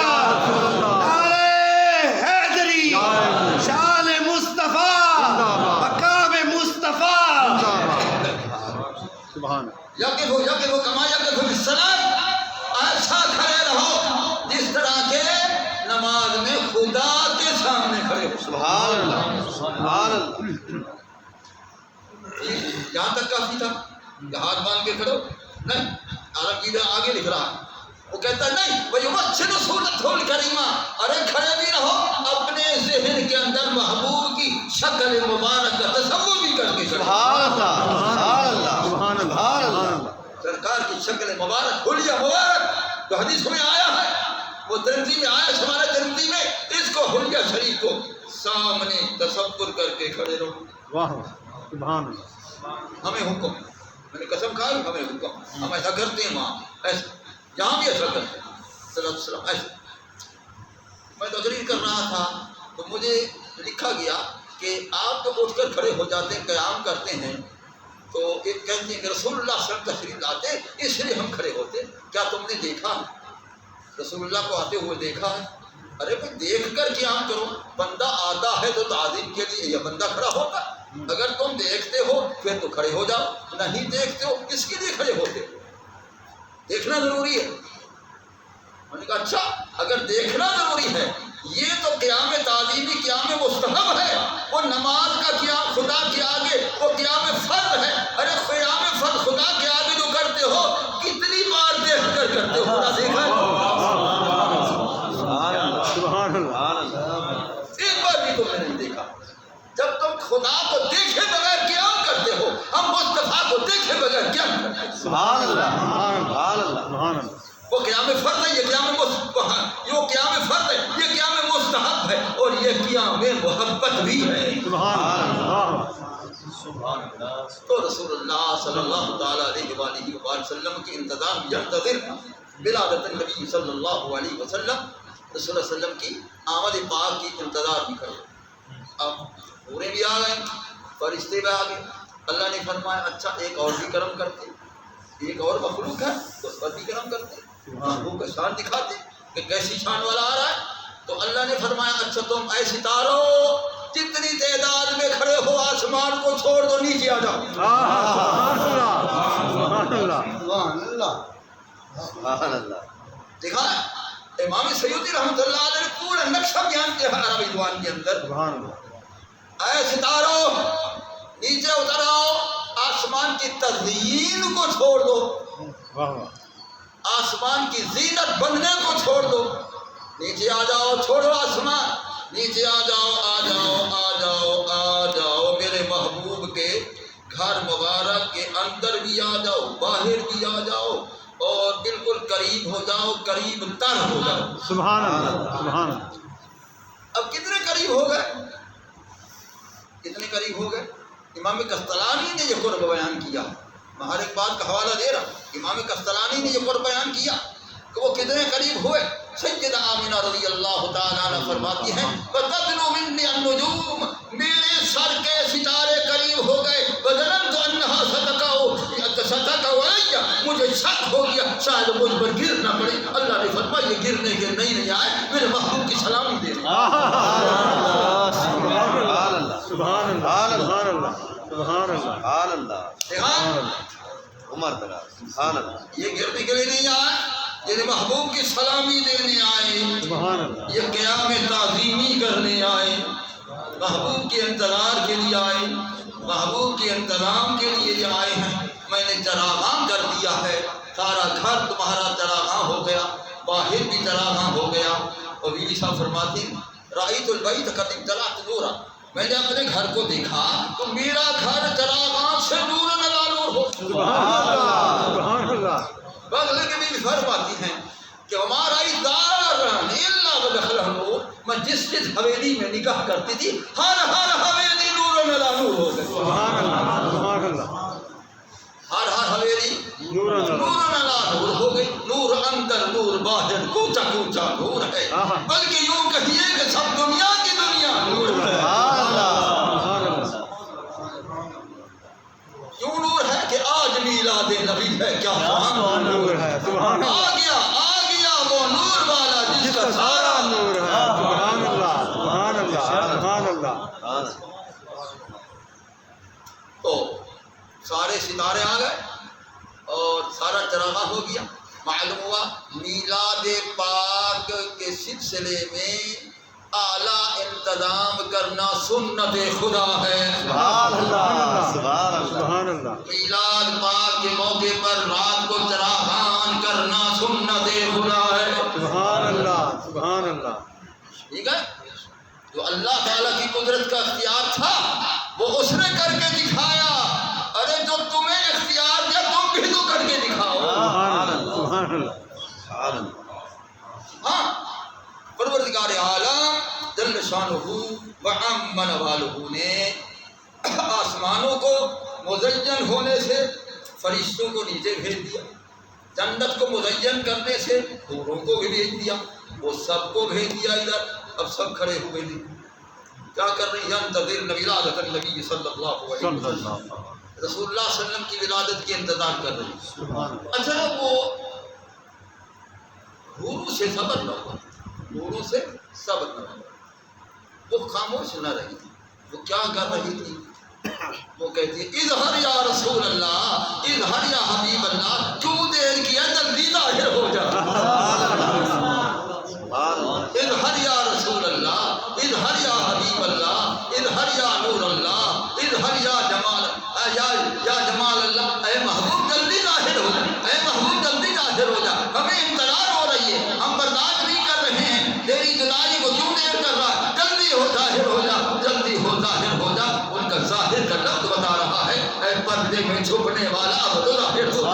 نعرہ حیدری، شان مصطفیٰ، مقام مصطفیٰ۔ سبحان یا کہ وہ کما یا کہ فی الصلاۃ، ایسا کھڑے رہو جس طرح کے نماز میں خدا کے سامنے کھڑے ہو۔ سبحان اللہ، سبحان اللہ۔ یہاں تک کافی تھا کہ ہاتھ باندھ کے کھڑو؟ نہیں، عالمگیر آگے لکھ رہا ہے، وہ کہتا ہے نہیں وَيُمَثِّلُ صُورَتَهُ الْكَرِيمَةَ، ارے کھڑے بھی رہو، اپنے ذہن کے اندر محبوب کی شکل مبارک کا تصور بھی کر کے کھڑے۔ سبحان اللہ، سبحان اللہ، سبحان اللہ۔ سرکار کی شکل مبارک، حلیہ مبارک جو حدیث میں آیا ہے، وہ ترمذی میں آیا، ہمارے ترمذی میں، اس کو حلیہ شریف کو سامنے تصور کر کے کھڑے رہو۔ واہ، سبحان اللہ۔ ہمیں حکم، میں نے قسم کھائی، ہمیں حکم، ہم ایسا کرتے ہیں وہاں، ایسا یہاں بھی ایسا کرتے ہیں صلی اللہ علیہ وسلم ایسا۔ میں تقریر کر رہا تھا تو مجھے لکھا گیا کہ آپ تو اٹھ کر کھڑے ہو جاتے ہیں، قیام کرتے ہیں، تو ایک کہتے ہیں کہ رسول اللہ صلی اللہ علیہ وسلم تشریف لاتے اس لیے ہم کھڑے ہوتے۔ کیا تم نے دیکھا رسول اللہ کو آتے ہوئے دیکھا ہے؟ ارے بھائی دیکھ کر قیام کرو، بندہ آتا ہے تو تعظیم کے لیے یہ بندہ کھڑا ہوگا، اگر تم دیکھتے ہو پھر تو کھڑے ہو جاؤ، نہیں دیکھتے ہو کس کے لیے کھڑے ہوتے ہو؟ دیکھنا ضروری ہے۔ میں نے کہا اچھا اگر دیکھنا ضروری ہے، یہ تو قیام تعظیمی قیام مستحب ہے، وہ نماز کا قیام خدا کے آگے وہ قیام فرض ہے۔ ارے قیام فرض خدا کے آگے جو کرتے ہو کتنی بار دیکھ کر کرتے ہو؟ خدا دیکھا ہے؟ سبحان اللہ۔ ایک بار بھی تم نے نہیں دیکھا۔ جب تم خدا کو دیکھے بغیر قیام کرتے ہو، ہم مصطفیٰ کو دیکھے بغیر قیام کرتے ہیں۔ سبحان اللہ، سبحان اللہ، سبحان اللہ۔ وہ قیام فرض ہے، یہ قیام یہ قیام فرض ہے، یہ قیام مستحب ہے، اور یہ قیام محبت بھی ہے۔ سبحان اللہ۔ تو رسول اللہ صلی اللہ تعالیٰ علیہ وآلہ وسلم کی انتظار ینتظر ولادت النبی صلی اللہ علیہ وسلم، رسول اللہ علیہ وسلم کی آمد پاک کی انتظار بھی کرو۔ اب پورے بھی آ گئے، فرشتے بھی آ گئے، اللہ نے فرمایا اچھا ایک اور بھی کرم کرتے، ایک اور مخلوق ہے تو اس پر بھی کرم کرتے، محبوب کا شان دکھاتے کہ کیسی شان والا آ رہا ہے۔ تو اللہ نے فرمایا اچھا تم اے ستاروں جتنی تعداد میں کھڑے ہو آسمان کو چھوڑ دو، نیچے آ جاؤ۔ سبحان اللہ، سبحان اللہ۔ سبحان اللہ، سبحان اللہ۔ دیکھا امام سیوطی رحمۃ اللہ علیہ نے پورا نقشہ بیان کیا ہے عربی زبان کے اندر۔ سبحان اللہ۔ اے ستاروں نیچے اتر آؤ، آسمان کی تزئین کو چھوڑ دو، واہ واہ۔ آسمان کی زینت بننے کو چھوڑ دو، نیچے آ جاؤ، چھوڑو آسمان، نیچے آ جاؤ، آ جاؤ، آ جاؤ، آ جاؤ، میرے محبوب کے گھر مبارک کے اندر بھی آ جاؤ، باہر بھی آ جاؤ، اور بالکل قریب ہو جاؤ، قریب تر ہو جاؤ۔ سبحان اللہ، سبحان اللہ۔ اب کتنے قریب ہو گئے، کتنے قریب ہو گئے؟ امام قسطلانی نے یہ قرب بیان کیا، میں ہر ایک بات کا حوالہ دے رہا ہوں، امام قسطلانی نے یہ قرب بیان کیا کہ وہ کتنے قریب ہوئے۔ سیدہ آمینہ رضی اللہ تعالیٰ عنہ فرماتی ہیں وَتَدْنُ مِنِّي النُّجُومُ، میرے سر کے ستارے قریب ہو گئے، وَظَنَنْتُ أَنَّهَا ستقع عَلَيَّ، مجھے شک ہو گیا شاید مجھ پر گر نہ پڑے۔ اللہ نے فرمایا یہ گرنے کے نہیں آئے، میرے محبوب کی سلامی دے رہے ہیں۔ سبحان اللہ سبحان اللہ سبحان اللہ سبحان اللہ دیکھا عمر دراز، سبحان اللہ، یہ گرنے کے لیے نہیں آئے، یہ محبوب کی سلامی دینے آئے، سبحان اللہ یہ قیام تعظیمی کرنے آئے، محبوب کے انتظار کے لیے آئے، محبوب کے انتظام کے لیے یہ آئے ہیں۔ میں نے چراغاں کر دیا ہے، سارا گھر تمہارا چراغاں ہو گیا، باہر بھی چراغاں ہو گیا۔ اور بیوی صاحب فرماتی رأیت البیت قد امتلأت نورا، میں نے اپنے گھر کو دیکھا تو میرا گھر چراغاں سے نور علی نور ہو۔ سبحان اللہ سبحان اللہ بغل کے بھی فرماتی ہیں کہ ہمارا دار الا ودخلہ نور، میں جس حویلی میں نکاح کرتی تھی ہر حویلی نور علی نور ہو گئی۔ سبحان اللہ سبحان اللہ ہر حویلی نور اللہ نور علی نور ہو گئی، نور اندر نور باہر، کوچا کوچا نور ہے، بلکہ یوں کہیے کہ سب دنیا کی دنیا نور ہے۔ سبحان اللہ یوں نور ہے کہ آج میلاد نبی ہے، کیا سبحان نور ہے سبحان اللہ آ گیا وہ نور والا جس کا سارا نور ہے سبحان اللہ سبحان اللہ سبحان اللہ سبحان اللہ، تو سارے ستارے آ گئے اور سارا چراغاں ہو گیا۔ معلوم ہوا میلاد پاک کے سلسلے میں اعلیٰ انتظام کرنا سنت خدا ہے۔ سبحان اللہ، سبحان اللہ، سبحان اللہ میلاد پاک کے موقع پر رات کو چراغان کرنا سنت خدا ہے۔ سبحان اللہ سبحان اللہ ٹھیک ہے، جو اللہ تعالیٰ کی قدرت کا اختیار تھا وہ اس نے کر کے دکھایا۔ ارے جو تمہیں اختیار دیا تم بھی تو کر کے دکھاؤ۔ سبحان اللہ سبحان اللہ سبحان اللہ، ہاں، پروردگار عالم جل شانہ وعم نوالہ نے آسمانوں کو مزین ہونے سے فرشتوں کو نیچے بھیج دیا، جنت کو مزین کرنے سے حوروں کو بھی بھیج دیا، وہ سب کو بھیج دیا ادھر۔ اب سب کھڑے ہوئے تھے، کیا کر رہے ہیں؟ ینتظر ولادت النبی صلی اللہ علیہ صلی وسلم، اللہ رسول اللہ صلی اللہ علیہ وسلم کی ولادت کے انتظار کر رہے ہیں۔ سبحان اللہ اچھا وہ حوروں سے صبر نہ ہوا، حوروں سے صبر نہ ہوا، وہ خاموش نہ رہی، وہ کیا کر رہی تھی؟ وہ کہتی ہے اظہر یا رسول اللہ، اظہر یا حبیب اللہ، کیوں دیر کیا، جلدی ظاہر ہو جا۔ اظہر یا رسول اللہ، اظہر یا حبیب اللہ، اظہر یا نور اللہ، اظہر یا جمال یا جمال اللہ۔ اے محبوب جلدی ظاہر ہو جا، اے محبوب جلدی ظاہر ہو جا، ہمیں انتظار ہو رہی ہے، ہم برداشت نہیں کر رہے ہیں، تیری جدائی کو کیوں دیر کر رہا ہے، جلدی ہو ظاہر ہو جا، جلدی ہو ظاہر ہو جا۔ ان کا ظاہر کا لفظ بتا رہا ہے اے پردے میں چھپنے والا اب تو ظاہر ہو جا۔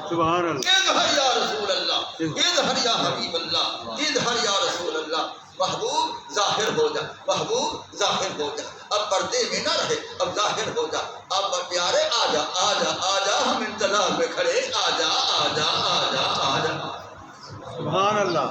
سبحان اللہ اظہر یا رسول اللہ، اظہر یا حبیب اللہ، اظہر یا رسول اللہ، محبوب ظاہر ہو جا، محبوب ظاہر ہو جا، اب پردے میں نہ رہے، اب ظاہر ہو جا، اب پیارے آ جا آ جا آ جا، ہم انتظار میں کھڑے، آ جا آ جا آ جا آ جا۔ سبحان اللہ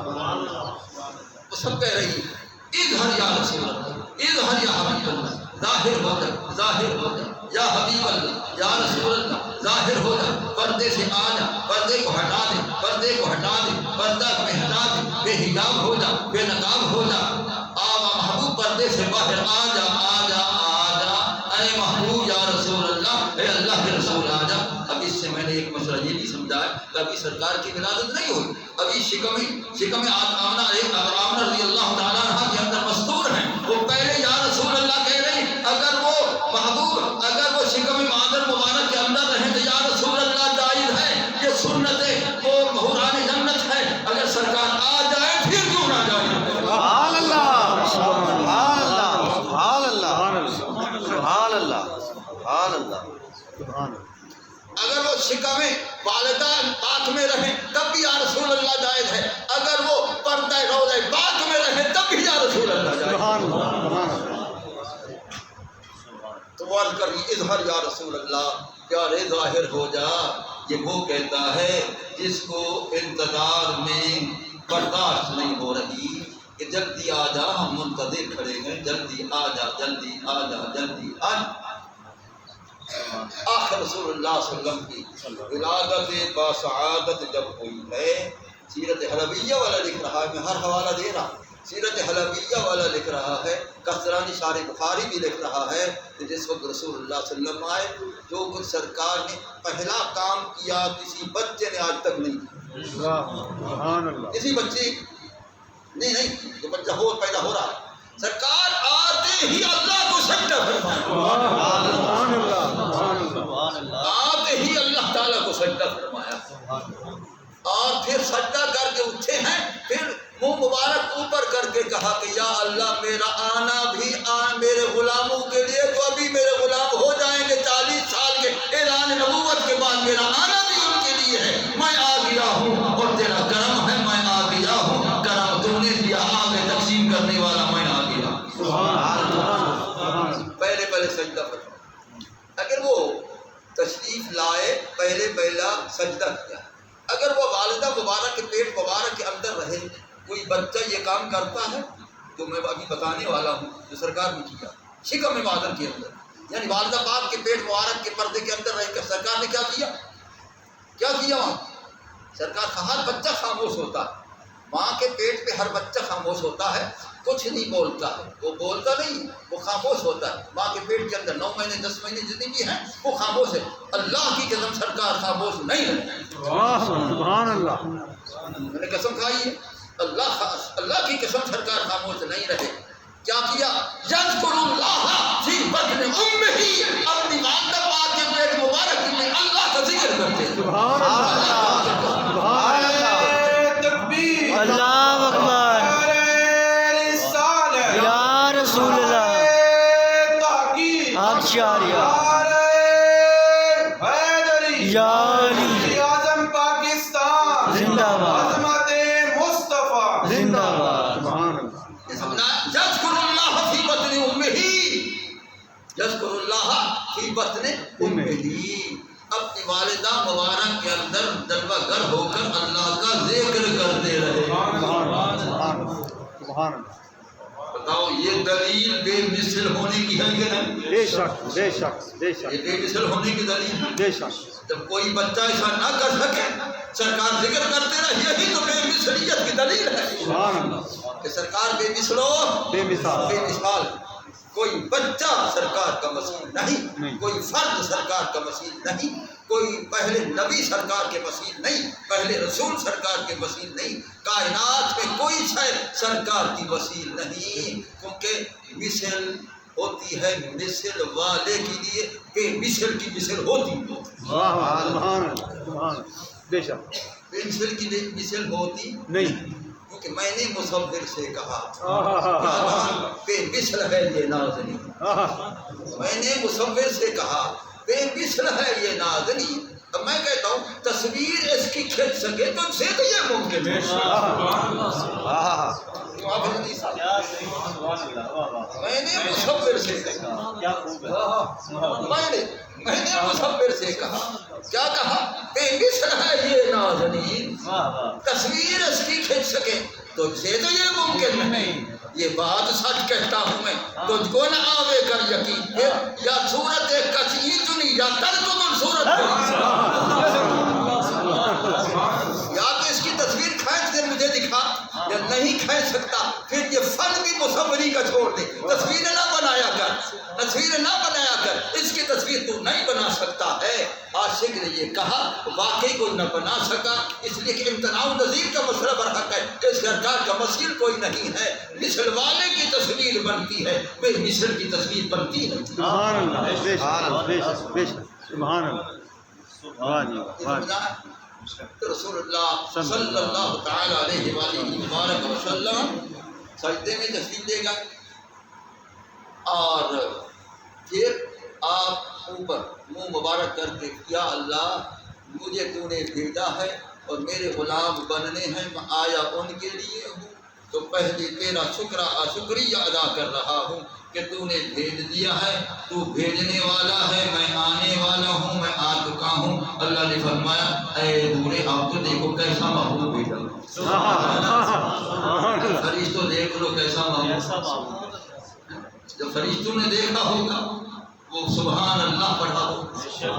وہ سب کہہ رہی ہے اظہر یا رسول اللہ، اظہر یا حبیب اللہ، ظاہر ہو جا، ظاہر ہو جا، یا حبیب اللہ، یا رسول اللہ، ظاہر ہو جا، پردے سے آ جا، پردے کو ہٹا دے، پردے کو ہٹا دے، پردہ میں ہٹا دے، بے حجاب ہو جا، بے نقاب ہو جا، محبوب پردے سے باہر آ جا آ جا آ جا، اے محبوب یا رسول اللہ، اے اللہ کے رسول آ جا۔ اب اس سے میں نے ایک مسئلہ یہ بھی سمجھا ہے کہ ابھی سرکار کی ولادت نہیں ہوئی، ابھی شکم آمنہ رضی اللہ تعالیٰ عنہ کے اندر مستور ہیں، وہ پہلے یا رسول اللہ کہہ رہی، اگر وہ محبوب اگر وہ شکم مادر مبارک کے اندر رہیں تو یا رسول اللہ جائز ہے، یہ سنت وہ حوران جنت ہے، اگر سرکار آ جائے پھر کیوں نہ جائے۔ سبحان اللہ، سبحان اللہ، سبحان اللہ، سبحان اللہ، سبحان اللہ، سبحان اللہ اگر وہ شکم والدہ پاک میں رہیں تب بھی یا رسول اللہ جائز ہے، اگر وہ پردہ روضہ پاک اظہر یا رسول اللہ، پیارے ظاہر ہو جا۔ یہ وہ کہتا ہے جس کو انتظار میں برداشت نہیں ہو رہی کہ جلدی آ جا، ہم منتظر کھڑے ہیں، جلدی آ جا، جلدی آ جا، جلدی آ جا۔ آخر رسول اللہ صلی اللہ علیہ وسلم کی ولادت باسعادت جب ہوئی ہے، سیرت حلبیہ والا لکھ رہا ہے، میں ہر حوالہ دے رہا ہوں، سیرت حلبیہ والا لکھ رہا ہے، کسرانی شارح بخاری بھی لکھ رہا ہے کہ جس وقت رسول اللہ صلی اللہ علیہ وسلم آئے، جو کچھ سرکار نے پہلا کام کیا کسی بچے نے آج تک نہیں کیا۔ سبحان اللہ، کسی بچے نہیں جو بچہ پیدا ہو رہا ہے، سرکار آتے ہی اللہ کو سجدہ فرمایا، سبحان اللہ، آتے ہی اللہ تعالیٰ کو سجدہ فرمایا، اور پھر سجدہ کر کے اٹھے ہیں، پھر منہ مبارک اوپر کر کے کہا کہ یا اللہ میرا آنا بھی میرے غلاموں کے لیے جو ابھی میرے غلام ہو جائیں گے 40 سال کے اعلان نبوت کے بعد، میرا آنا بھی ان کے لیے ہے، میں آ گیا ہوں اور تیرا کرم ہے، میں آ گیا ہوں، کرم تو نے دیا، آگے تقسیم کرنے والا میں آ گیا۔ پہلے سجدہ فرمایا، اگر وہ تشریف لائے پہلا سجدہ کیا، اگر وہ والدہ مبارک کے پیٹ مبارک کے اندر رہے، کوئی بچہ یہ کام کرتا ہے جو میں ابھی بتانے والا ہوں جو سرکار نے کیا شکم عبادت کے اندر، یعنی والدہ پاک کے پیٹ مبارک کے پردے کے اندر رہ کر سرکار نے کیا کیا وہاں؟ سرکار کا ہر بچہ خاموش ہوتا ہے، ماں کے پیٹ پہ ہر بچہ خاموش ہوتا ہے، کچھ نہیں بولتا ہے، وہ بولتا نہیں، وہ خاموش ہوتا ہے، ماں کے پیٹ کے اندر 9 مہینے 10 مہینے جتنی بھی ہیں وہ خاموش ہے، اللہ کی قسم سرکار خاموش نہیں ہے، سبحان اللہ، میں نے قسم کھائی ہے، اللہ کی قسم سرکار خاموش نہیں رہے۔ کیا کیا؟ یذکر اللہ فی بطن امہ، اپنی والدہ پاک کے پیٹ مبارک میں اللہ کا ذکر کرتے ہیں، سبحان اللہ، سبحان اللہ، تکبیر، اللہ اکبر، رسالہ، یا رسول اللہ، تحقیق، آپ شاریہ، حیدری، یا علی، وزیر اعظم پاکستان، زندہ باد، عظمت مصطفیٰ، زندہ باد، سبحان اللہ، یذکر اللہ فی بطن امہ، یذکر اللہ فی بطن امہ، اپنی والدہ مبارک کے اندر جلوہ گر ہو کر اللہ کا ذکر کرتے رہے۔ سبحان اللہ، بتاؤ یہ دلیل بے مثل ہونے کی ہے کہ نہیں؟ بے شک، بے شک، بے شک، یہ بے مثل ہونے کی دلیل ہے۔ بے شک، جب کوئی بچہ ایسا نہ کر سکے، سرکار ذکر کرتے رہے، یہی تو بے مثلیت کی دلیل ہے سبحان اللہ، کہ سرکار بے مثلو بے مثال، بے مثال، کوئی بچہ سرکار کا مثیل نہیں، کوئی فرد سرکار کا مثیل نہیں، کوئی پہلے نبی سرکار کے مثیل نہیں، پہلے رسول سرکار کے مثیل نہیں، کائنات میں کوئی شے سرکار کی مثیل نہیں، کیونکہ مثل ہوتی ہے مثل والے کے لیے، بے مثل کی مثل ہوتی ہے، واہ واہ، سبحان اللہ، سبحان اللہ، بے شک، بے مثل کی مثل ہوتی نہیں، کیونکہ میں نے مصور سے کہا آہا، بے مثل ہے یہ نازنین، آہا، میں نے مصور سے کہا بے مثل ہے یہ نازنین، اب میں کہتا ہوں تصویر اس کی کھینچ سکے تو سے تو یہ ممکن ہے، میں نے مصور سے کہا، میں نے مصور سے کہا، کیا کہا؟ بے مثل ہے یہ نازنین، تصویر اس کی کھینچ سکے تجھ سے تو یہ ممکن نہیں، یہ بات سچ کہتا ہوں میں، تجھ کو نہ آوے کر یقین، یا صورت کسی چنی یا ترک منصورت کری، یا تو اس کی تصویر کھینچ دے مجھے دکھا، یا نہیں کھینچ سکتا پھر یہ فن بھی مصوری کا چھوڑ دے، تصویر نہ بنایا کر، اس کی تصویر تو نہیں بنا سکتا ہے۔ عاشق نے یہ کہا، واقعی کوئی نہ بنا سکا، اس لیے کہ امتناع نظیر کا مسئلہ برحق ہے کہ سرکار کا مثیل کوئی نہیں ہے، مثل والے کی تصویر بنتی ہے، بے مثل کی تصویر بنتی ہے۔ سبحان اللہ، بے شک، بے شک، بے شک، سبحان اللہ، واہ جی، واہ جی، رسول اللہ صلی اللہ تعالی علیہ وآلہ وبارک وسلم سجدے میں تشریف لے گا، اور پھر آپ اوپر منہ مبارک کر کے یا اللہ مجھے تو نے بھیجا ہے اور میرے غلام بننے ہیں، میں آیا ان کے لیے ہوں، تو پہلے تیرا شکریہ ادا کر رہا ہوں، کہ تو نے بھیج دیا ہے، تو بھیجنے والا ہے، میں آنے والا ہوں، میں آ چکا ہوں۔ اللہ نے فرمایا اے نور آپ تو دیکھو کیسا محبوب بھیجا، فرشتوں دیکھ لو کیسا محبوب۔ جب فرشتوں نے دیکھا ہوگا وہ سبحان اللہ پڑھا ہوگا، جب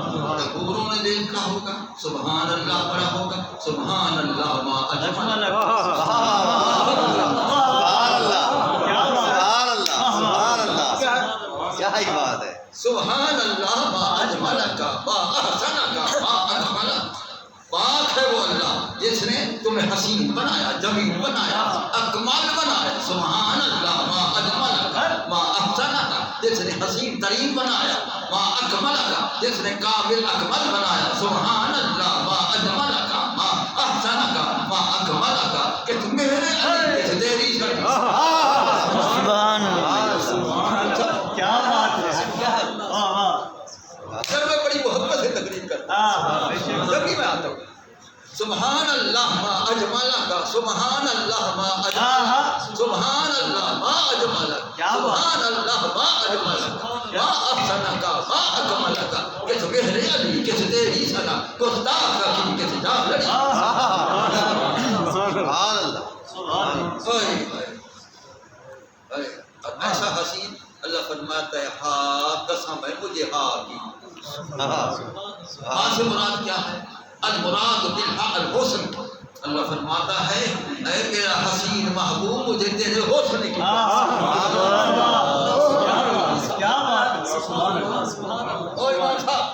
حوروں نے دیکھا ہوگا سبحان اللہ پڑھا ہوگا، سبحان اللہ ما اجمل، سبحان اللہ، سبحان اللہ، سبحان اللہ، کیا ہی بات ہے، سبحان اللہ ما اجمل کا ما احسن کا ما اجمل۔ پاک ہے وہ اللہ جس نے تمہیں حسین بنایا، جمیل بنایا، اکمل بنایا۔ سبحان اللہ ما اجمل کا ما احسن کا، جس نے حسین ترین بنایا، ما اکمل کا، جس نے کامل اکمل بنایا۔ سبحان اللہ ما اجمل کا ما احسن کا ما اکمل کا، کہ تم میرے علی کس تیری سبحان اللہ، کیا بات ہے، سر میں بڑی محبت سے تقریر کرتا ہوں، جب بھی میں آتا ہوں سبحان اللہ ما اجمل کا، سبحان اللہ ما اجمل، سبحان اللہ ما اجمل، سبحان اللہ ما اجمل ما احسن کا ما اکمل کا، کہ تو میرے علی کس تیری سنا گستاخ کی کس جا لڑی۔ سبحان اللہ، ایسا حسین اللہ فرماتا ہے ہاں قسم ہے مجھے ہاں کی۔ ہاں سے مراد کیا ہے؟ المراد بالحق الحسن۔ اللہ فرماتا ہے اے میرا حسین محبوب مجھے تیرے حسن کی کیا بات ہے، اوہ امام صاحب،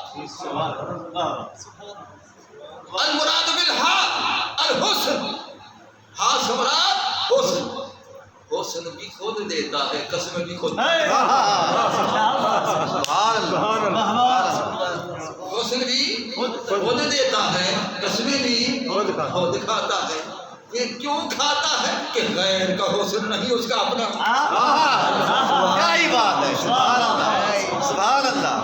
المراد بالحق الحسن، ہاں سے مراد حسن۔ حسن بھی خود دیتا ہے، قسم بھی خود دیتا ہے۔ سبحان اللہ، حسن بھی خود دیتا ہے، قسمیں بھی خود کھاتا ہے۔ یہ کیوں کھاتا ہے؟ کہ غیر کا حسن نہیں، اس کا اپنا۔ کیا ہی بات ہے، سبحان اللہ، سبحان اللہ،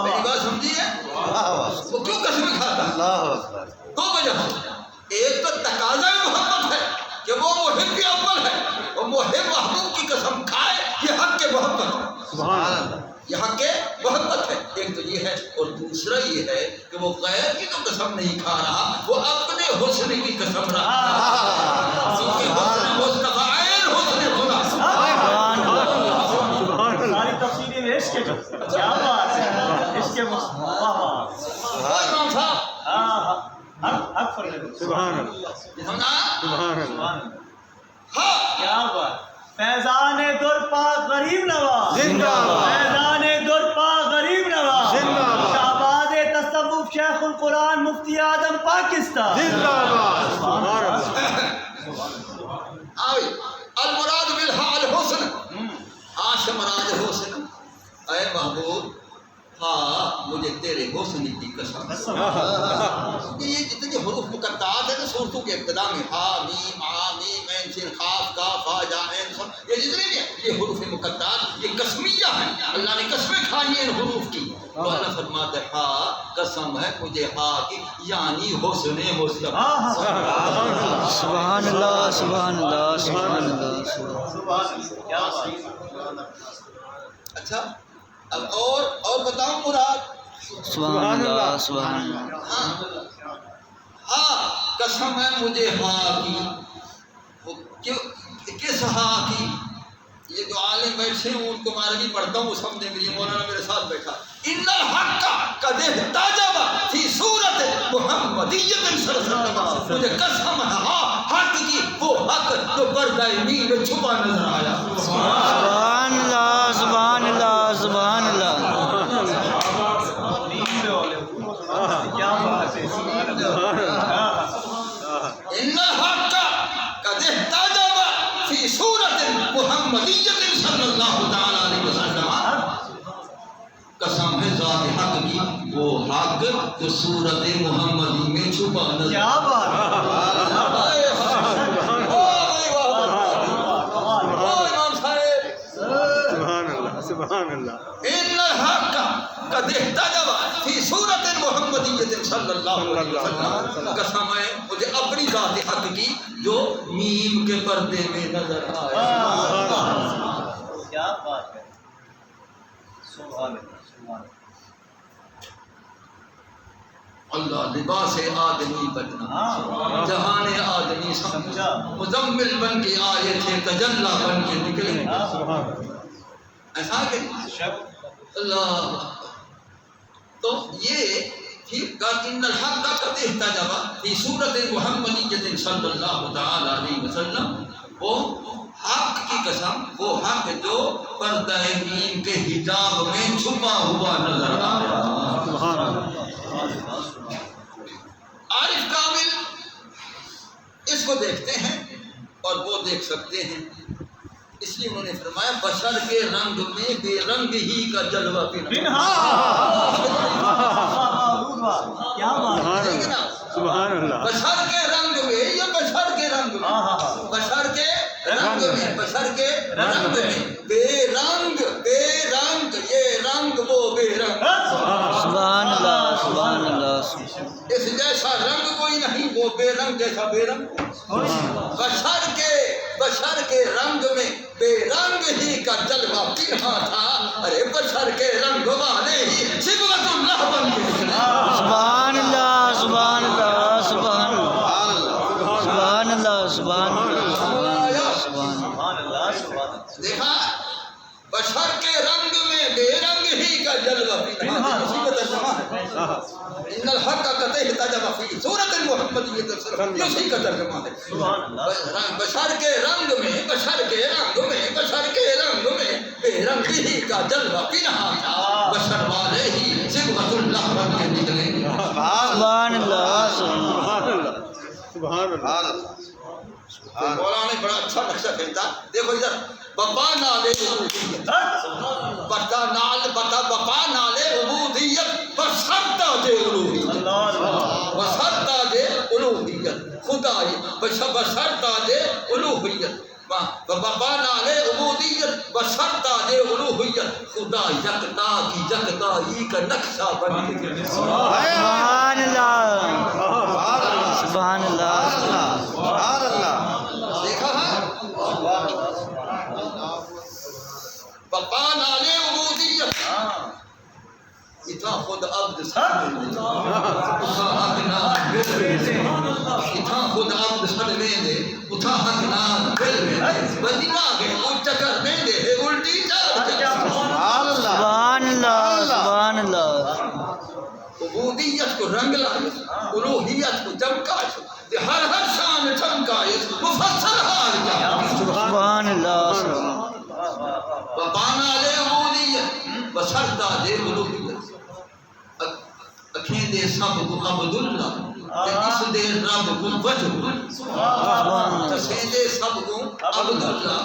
میری بات سمجھیے، واہ واہ، وہ کیوں قسمیں کھاتا ہے؟ اللہ اکبر، دو وجہ ہے، ایک تو تقاضا محبت ہے کہ وہ محب اول ہے، وہ محب محبوب کی قسم کھائے، یہ حق کے محبت ہے، سبحان اللہ، یہ حق کے محبت ہے۔ ایک تو یہ ہے، اور دوسرا یہ ہے کہ وہ غیر کی تو قسم نہیں کھا رہا، وہ اپنے حسن کی قسم رہا، کیونکہ حسن مصطفیٰ عین حسن خدا۔ ساری تفصیلیں عشق کے، کیا بات ہے، عشق کے امام صاحب سبحان اللہ، سمجھا؟ ہاں کیا بات، فیضان در پاک غریب نواز زندہ باد، فیضان در پاک غریب نواز زندہ باد، شہباز تصوف شیخ القرآن مفتی اعظم پاکستان زندہ باد، سبحان اللہ، آئی المراد بالحق الحسن، ہاں سے مراد حسن۔ اے محبوب ہاں مجھے تیرے حسن کی قسم، یہ جتنے حروف مقطعات ہیں نا صورتوں کے ابتدا میں، ہا میم آ میم عین سین قاف کاف ہا جا عین صاد، یہ جتنے بھی ہیں یہ حروف مقطعات، یہ قسمیہ ہیں، اللہ نے قسمیں کھائی ہیں ان حروف کی۔ تو اللہ فرماتا ہے ہاں قسم ہے مجھے ہاں کی، یعنی حسن مصطفیٰ۔ سبحان اللہ، سبحان اللہ، سبحان اللہ، اچھا اب اور بتاؤں مراد؟ سبحان اللہ، سبحان اللہ، ہاں قسم ہے مجھے ہاں کی، وہ کس ہاں کی؟ یہ جو عالم بیٹھے ہوں ان کو میں عربی پڑھتا ہوں وہ سمجھیں گے، یہ مولانا میرے ساتھ بیٹھا، ان الحق قد احتجب فی صورت محمدیت صلی اللہ علیہ وسلم، مجھے قسم ہے ہاں حق کی، وہ حق جو پردہ مین میں چھپا نظر آیا۔ سبحان اللہ، سبحان اللہ، سبحان اللہ، کیا بات ہے، ان الحق قد احتجب فی صورت محمدیت صلی اللہ تعالی علیہ وسلم، قسم ہے ذات حق کی، وہ حق جو صورت محمدی میں چھپا نظر کیا بات ہے، سبحان اللہ، ان الحق قد احتجب فی صورت محمدیت صلی اللہ علیہ وسلم، قسم ہے مجھے اپنی ذات حق کی جو میم کے پردے میں نظر آیا۔ کیا بات ہے. سبحان اللہ سبحان اللہ لباس آدمی بدنا جہان آدمی سمجھا مزمل بن کے آئے تھے تجلا بن کے نکلے. ایسا کہ اللہ تو یہ ٹھیک ان الحق قد احتجب فی صورت محمدیہ صلی اللہ تعالی علیہ وسلم. وہ حق کی قسم وہ حق جو پردہ مین کے حجاب میں چھپا ہوا نظر آ رہا ہے. عارف کامل اس کو دیکھتے ہیں اور وہ دیکھ سکتے ہیں. اس لیے انہوں نے فرمایا بشر کے رنگ میں بے رنگ ہی کا جلوہ سبحان اللہ. بشر کے رنگ میں یا بشر کے رنگ میں بشر کے رنگ میں بشر کے رنگ میں بے رنگ یہ رنگ وہ بے رنگ. سبحان اللہ سبحان اللہ. اس جیسا رنگ کوئی نہیں وہ بے رنگ جیسا بے رنگ. بشر کے رنگ میں بے رنگ ہی کا جلوہ پنہا تھا. ارے بشر کے رنگ والے ہی صبغۃ اللہ بن گئے. سبحان اللہ سبحان اللہ سبحان اللہ سبحان اللہ سبحان اللہ. دیکھا بشر کے رنگ میں بے رنگ ہی کا جلوہ پنہا تھا. ان الحق قد احتجب فی صورت محمدیہ اسی کا ترجمہ ہے. بشر کے رنگ میں بے رنگ ہی کا جلوہ پنہا تھا. بشر والے ہی صبغۃ اللہ بن کے نکلے. سبحان اللہ سبحان اللہ سبحان اللہ. مولانا نے بڑا اچھا نقشہ کھینچا. دیکھو ادھر بقا نالے عبودیت بقا نالے عبودیت بشرطہ دے الوہیت خدائی بشرطہ دے الوہیت بقا نالے عبودیت بشرطہ دے الوہیت خدا یکتا کی یکتائی کا نقشہ بن کے. سبحان اللہ سبحان اللہ. دیکھا ہے بقا نالے عبودیت اتھا خود عبد سڑویں دے اتھا حق نال بدیما گئے وہ چکر میں دے الٹی سبحان اللہ سبحان اللہ. عبودیت کو رنگ لائے الوہیت کو چمکائے ہر شان چمکائے مفصل حال کیا. سبحان اللہ بقانا لے عبودیت بشرطہ دے الوہیت. اکھیں دے سب کو عبداللہ اس دے رب کو وجہ تسیں دے سب کو عبداللہ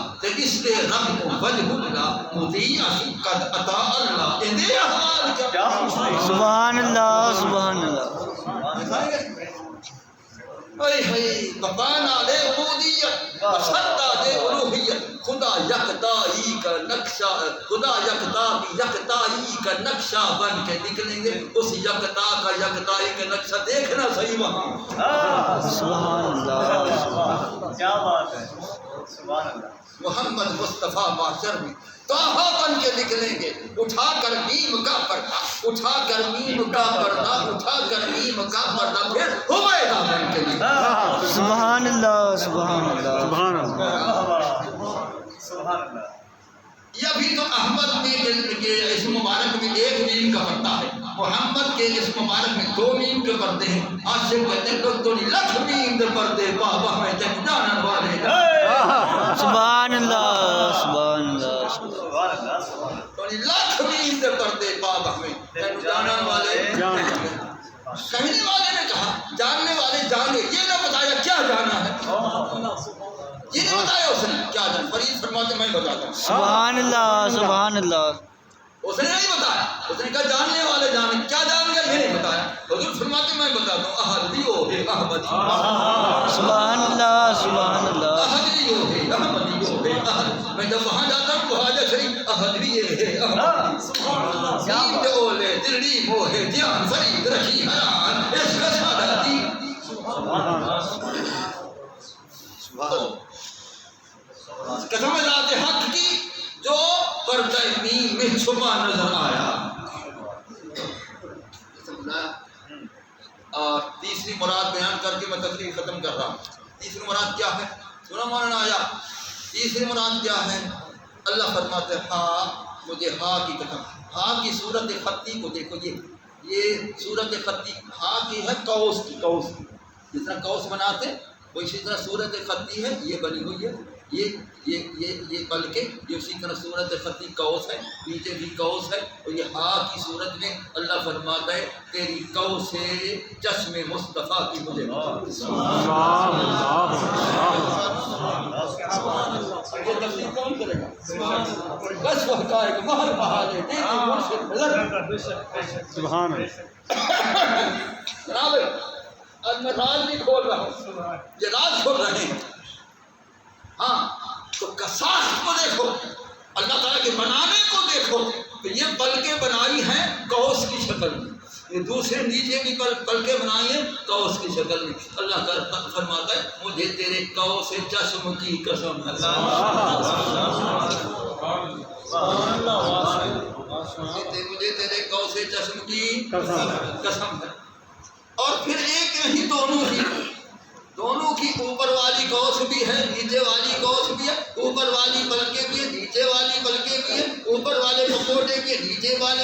اس دے رب کو وجہ اللہ مطیع قد عطا اللہ. ان دے احوال کیا. سبحان اللہ سبحان اللہ. بقانا لے عبودیت بشرطہ دے الوہیت خدا یکتائی کا نقشہ خدا یکتا کی یکتائی کا نقشہ بن کے نکلیں گے. اس یکتا کا یکتائی کا نقشہ دیکھنا صحیح وہاں. سبحان اللہ. کیا بات ہے. سبحان اللہ. محمد مصطفیٰ معاشر میں طٰہٰ بن کے نکلیں گے. اٹھا کر میم کا پردہ اٹھا کر میم کا پردہ اٹھا کر میم کا پردہ پھر حبیدہ بن کے نکلیں. سبحان اللہ سبحان اللہ سبحان اللہ سبحان اللہ. یہ بھی تو احمد کے اسم مبارک میں ایک میم کا پردہ ہے. محمد کے اسم مبارک میں دو میم کے پردے ہیں. عاشق کہتے ہیں تو لکھ میم دے پردے بابا میں تک جانن والے. سبحان اللہ سبحان اللہ سبحان اللہ. لاکھ میم دے پردے بابا میں تک جانن والے. کہنے والے نے کہا جاننے والے جانے. یہ نہ بتایا کیا جانا ہے. یہ نہیں بتایا اس نے کیا جانا. فرید فرماتے میں بتاتا ہوں. سبحان اللہ سبحان اللہ. اس نے نہیں بتایا. اس نے کہا جاننے والے جانے. کیا جان گیا یہ نہیں بتایا. حضور فرماتے میں بتاتا ہوں. احدیو ہے احمدی. سبحان اللہ سبحان اللہ. احدیو ہے احمدیو ہے احد. میں جب وہاں جاتا ہوں تو حاجہ شریف احدیو ہے احمدی. سیم دے اولے دلی موہے دھیان فرید رکھی حران عشق ساداتی. قسم ذات حق کی جو پردہ میم میں چھپا نظر آیا. اور تیسری مراد بیان کر کے میں تقریر ختم کر رہا ہوں. تیسری مراد کیا ہے؟ سنا مولانا آیا. تیسری مراد کیا ہے؟ اللہ فرماتے ہیں ہاں مجھے ہاں کی قسم. ہاں کی صورت خطی کو دیکھو، یہ صورت خطی ہاں کی ہے قوس کی. قوس کی جس طرح قوس بناتے وہ اسی طرح صورت خطی ہے، یہ بنی ہوئی ہے. یہ بلکہ یہ اسی طرح صورت خطی قوس ہے، نیچے بھی قوس ہے. اور یہ ہاں کی صورت میں اللہ فرماتا ہے تیری قوس سے چشم مصطفیٰ کی مجھے یہ تفسیر کون کرے گا؟ بس وہ حقائق مہر بہادے تیری مرشد نظر. سبحان اللہ. جناب آج میں راز بھی کھول رہا ہوں، یہ راز کھول رہے ہیں. ہاں تو کساخت کو دیکھو، اللہ تعالیٰ کے بنانے کو دیکھو کہ یہ پلکیں بنائی ہیں قوس کی شکل میں، یہ دوسرے نیچے بھی پلکیں بنائی ہیں قوس کی شکل میں. اللہ تعالیٰ فرماتا ہے مجھے تیرے قوس چشم کی قسم ہے. مجھے تیرے قوس چشم کی قسم ہے. اور پھر ایک نہیں دونوں کی اوپر والی قوس بھی ہے، نیچے والی قوس بھی ہے. اوپر والی پلکیں بھی ہے، نیچے والی پلکیں بھی ہے. اوپر والے پکوڑے بھی ہے، نیچے والے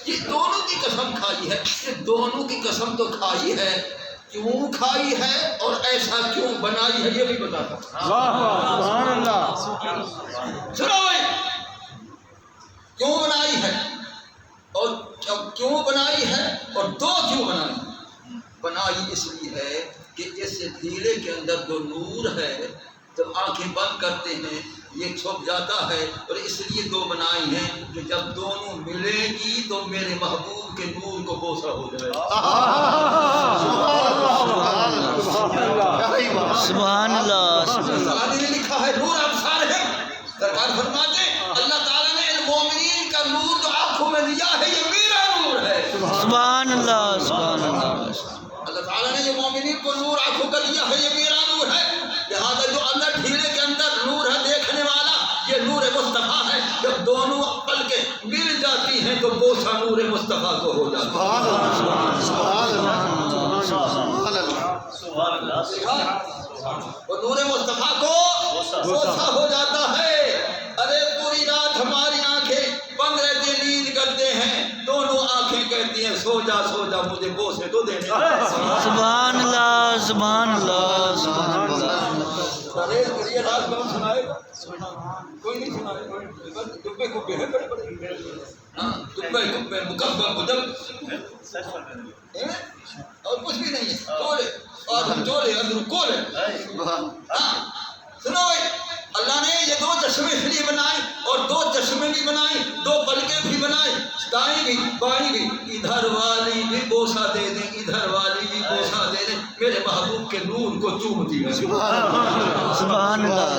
یہ دونوں کی قسم کھائی ہے. یہ دونوں کی قسم تو کھائی ہے، کیوں کھائی ہے اور ایسا کیوں بنائی ہے یہ بھی بتاتا ہوں. سبحان اللہ. سنو بھائی، کیوں بنائی ہے اور کیوں بنائی ہے اور دو کیوں بنائی؟ بنائی اس لیے ہے کہ اس ہیرے کے اندر جو نور ہے جب آنکھیں بند کرتے ہیں یہ چھپ جاتا ہے، اور اس لیے دو بنائی ہیں کہ جب دونوں ملے گی تو میرے محبوب کے نور کو بوسہ ہو جائے. سبحان اللہ. سرکار نے لکھا ہے نور ابصار ہے. سرکار فرماتے ہیں اللہ تعالیٰ نے ان مومنین کا نور جو آنکھوں میں دیا ہے یہ میرا نور ہے. سبحان اللہ. سبحان اللہ. اللہ تعالیٰ نے جو مومنین کو نور آنکھوں کا دیا ہے یہ میرا نور ہے. لہٰذا جو اللہ ڈھیلے کے اندر نور ہے دیکھنے والا یہ نور مصطفیٰ ہے. جب دونوں پلکیں مل جاتی ہیں تو بوسہ نور مصطفیٰ کو ہو جاتا ہے. اور نور مصطفیٰ کو بوسہ ہو جاتا ہے. ارے پوری رات ہماری آنکھیں بند رہتی ہیں، نیند کرتے ہیں، دونوں آنکھیں کہتی ہیں سو جا مجھے بوسے تو دینے. سبحان اللہ. سبحان اللہ. سبحان اللہ. یہ راز کون سنائے گا؟ کوئی نہیں سنائے گا. دبے کبے ہیں بڑے بڑے، ہاں دبے کبے مکبر مدب اور کچھ بھی نہیں ہے. چولے اور ہم چولے اندر کولے. ہاں سنو بھائی، اللہ نے یہ دو چشمے اس لیے بنائے اور دو چشمے بھی بنائی، دو پلکیں بھی بنائی، دائیں بھی بائیں بھی. ادھر والی بھی بوسہ دے دیں، ادھر والی بھی بوسہ دے دیں، میرے محبوب کے نور کو چومتی ہے. سبحان اللہ.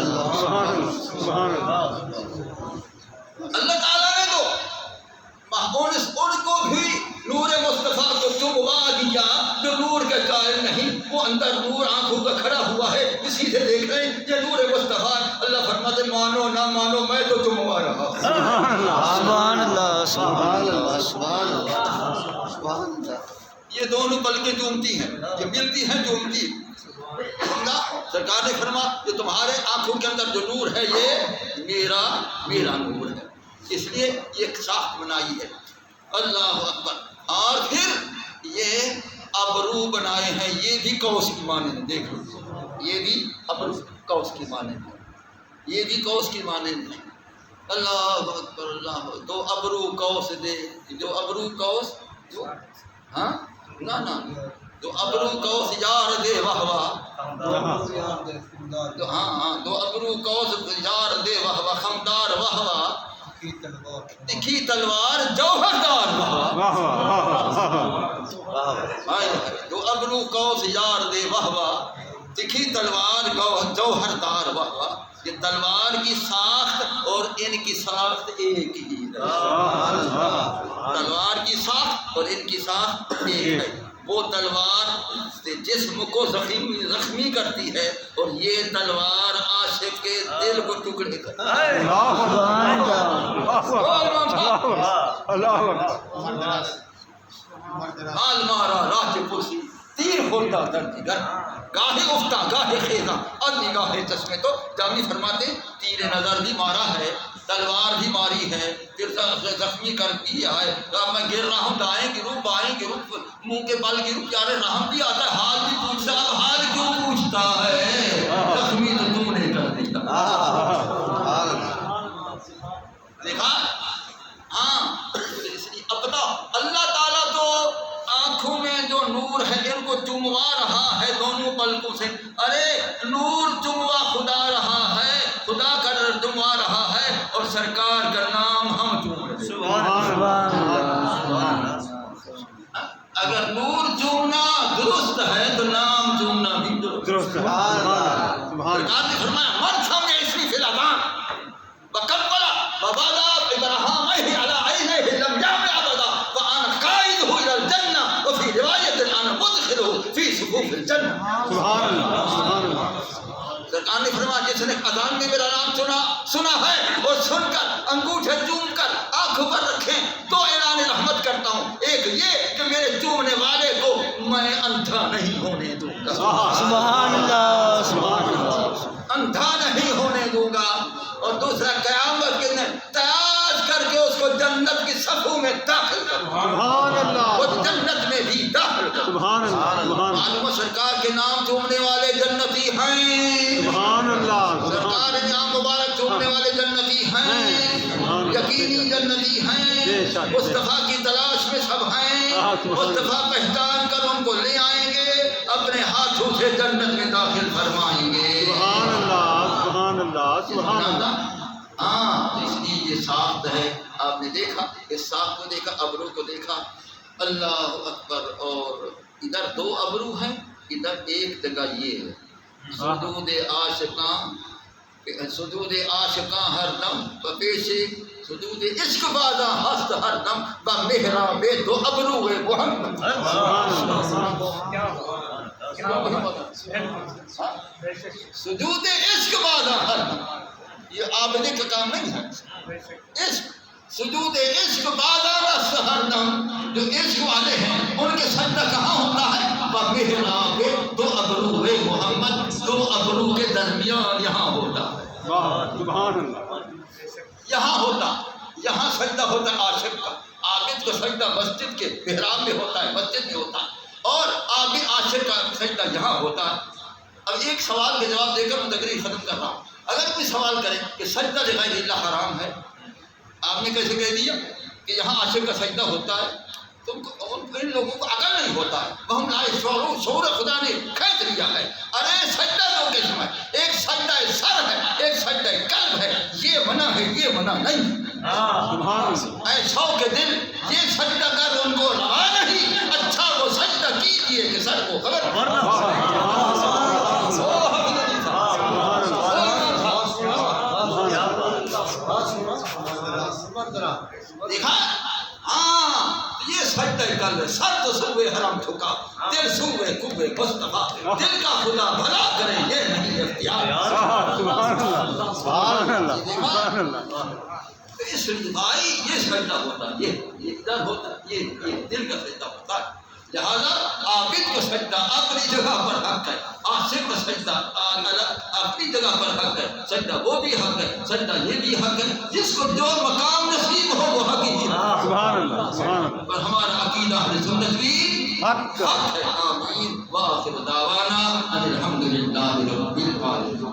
اللہ تعالیٰ نے تو ان کو بھی نور مصطفیٰ کو چموا دیا جو نور کے قائل نہیں، وہ اندر نور آنکھوں کا کھڑا ہوا ہے، اسی سے دیکھ رہے ہیں یہ نور مصطفیٰ. اللہ فرماتے مانو نہ مانو میں تو چموا رہا ہوں. سبحان اللہ. سبحان اللہ. سبحان اللہ. سبحان اللہ. یہ دونوں پلکیں چومتی ہیں، یہ ملتی ہیں چومتی. سرکار نے فرما کہ تمہارے آنکھوں کے اندر جو نور ہے یہ میرا نور ہے، اس لیے یہ ایک ساخت بنائی ہے. اللہ اکبر. اور پھر یہ ابرو بنائے ہیں، یہ بھی قوس کی مانند ہے. دیکھ لو یہ بھی ابرو قوس کی مانند ہے، یہ بھی قوس کی مانند ہے. اللہ اکبر. اللہ دو ابرو قوس دے، جو ابرو قوس ہاں نہ دو ابرو قوس یار دے واہ واہ. ہاں دو ابرو قوس یار دے واہ واہ. خمدار واہ واہ، تکھی تلوار جوہردار واہ واہ. دو ابرو قوس یار دے واہ واہ، تکھی تلوار جوہردار واہ واہ. یہ تلوار کی ساخت اور ان کی ساخت ایک ہی ہے. تلوار کی ساخت اور ان کی ساخت ایک ہے. وہ تلوار جسم کو زخمی کرتی ہے اور یہ تلوار عاشق کے کے دل کو ٹکڑے کر حال مارا راہ پرسی تیر ہوتا درد گر گاہے افتا گاہے خیزہ اور نگاہ چشمے تو جامی فرماتے تیر نظر بھی مارا ہے تلوار بھی ماری ہے پھر زخمی کر دیا ہے میں گر رہا ہوں دائیں گروں بائیں گروں منہ کے بل گروں پیارے رحم بھی آتا ہے حال بھی پوچھتا اب حال کیوں پوچھتا ہے زخمی تو تم نے کر دیا دیکھا ہاں اب بتاؤ اللہ تعالیٰ تو آنکھوں میں جو نور ہے ان کو چموا رہا ہے دونوں پلکوں سے ارے نور چموا خدا رہا ہے خدا کا چموا رہا ہے اور سرکار کا نام ہم چوم رہے اگر نور چومنا درست ہے تو نام چومنا بھی درست ہے سرکار نے فرمایا مرتھا میں اسمی فی الاذان وکبلا وبادا ابراہیم علی عینہ لم یعم ابدا وانا قائده الى الجنہ وفي روایت انا مدخله في صفوف الجنہ سبحان اللہ سبحان اللہ سرکار نے فرمایا جس نے اذان میں میرا نام سنا ہے اور سن کر انگوٹھے چوم کر آنکھوں پر رکھیں تو اعلان رحمت کرتا ہوں ایک یہ کہ میرے چومنے والے کو میں اندھا نہیں ہونے دوں گا سبحان اللہ سبحان اللہ اندھا نہیں ہونے دوں گا اور دوسرا قیامت کے دن تلاش کر کے اس کو جنت کی صفوں میں داخل کروں سبحان اللہ وہ جنت میں بھی داخل کروں سبحان اللہ سبحان اللہ معلوم سرکار کے نام چومنے والے جنتی ہیں سبحان اللہ سرکار کے نام مبارک چومنے والے جنتی ہیں یقینی جنتی ہیں مصطفیٰ کی تلاش میں سب ہیں مصطفیٰ پہچان کر ان کو لے آئیں گے اپنے ہاتھوں سے جنت میں داخل فرمائیں گے سبحان اللہ سبحان اللہ سبحان اللہ ہاں اس لیے یہ ساخت ہے آپ نے دیکھا اس ساخت کو دیکھا ابرو کو دیکھا اللہ اکبر اور ادھر دو ابرو ہیں ادھر ایک جگہ یہ ہے سجود عاشقاں ہر دم پیشے سجود عشق بازاں ہست ہر دم با محراب دو ابرو محمد سجود عشق بازاں ہر دم یہ عابدے کا کام نہیں ہے عشق سجود عشق بازاں ہر دم جو عشق والے ہیں ان کے سجدہ کہاں ہوتا ہے با محراب دو ابرو محمد دو ابرو کے درمیان یہاں ہوتا ہے سبحان اللہ یہاں ہوتا یہاں سجدہ ہوتا ہے عاشق کا عابد کا سجدہ مسجد کے محراب میں ہوتا ہے مسجد میں ہوتا ہے اور عابد عاشق کا سجدہ یہاں ہوتا ہے اب ایک سوال کے جواب دے کر میں تقریر ختم کر رہا ہوں اگر کوئی سوال کرے کہ سجدہ لغیر اللہ حرام ہے آپ نے کیسے کہہ دیا کہ یہاں عاشق کا سجدہ ہوتا ہے تو ان لوگوں کو عقل نہیں ہوتا ہے وہ ہم لائے شعور خدا نے کھینچ لیا ہے ارے سجدہ دو قسم ہے ایک سجدہ سر ہے ایک سجدہ قلب ہے یہ منع ہے یہ منع نہیں اے سو کے دل یہ سجدہ کر ان کو روا نہیں اچھا وہ سجدہ کیجیے کہ سر کو خبر دیکھا ہاں یہ سجدہ قلب سر تو صوبے حرم جھکا دل صوبے قبے مصطفیٰ دل کا خدا بھلا کرے یہ نہیں اختیار سبحان اللہ سبحان اللہ سبحان اللہ اس لیے بھائی یہ سجدہ ہوتا ہے یہ ادھر ہوتا ہے یہ دل کا سجدہ ہوتا ہے لہذا عابد کا سجدہ اپنی جگہ پر حق ہے عاشق کا سجدہ اپنی جگہ پر حق ہے سجدہ وہ بھی حق ہے سجدہ یہ بھی حق ہے جس کو جو مقام نصیب ہو وہ حق ہی سبحان اللہ سبحان اللہ پر ہمارا عقیدہ اہل سنت بھی حق ہے آمین وآخر دعوانا ان الحمدللہ رب العالمین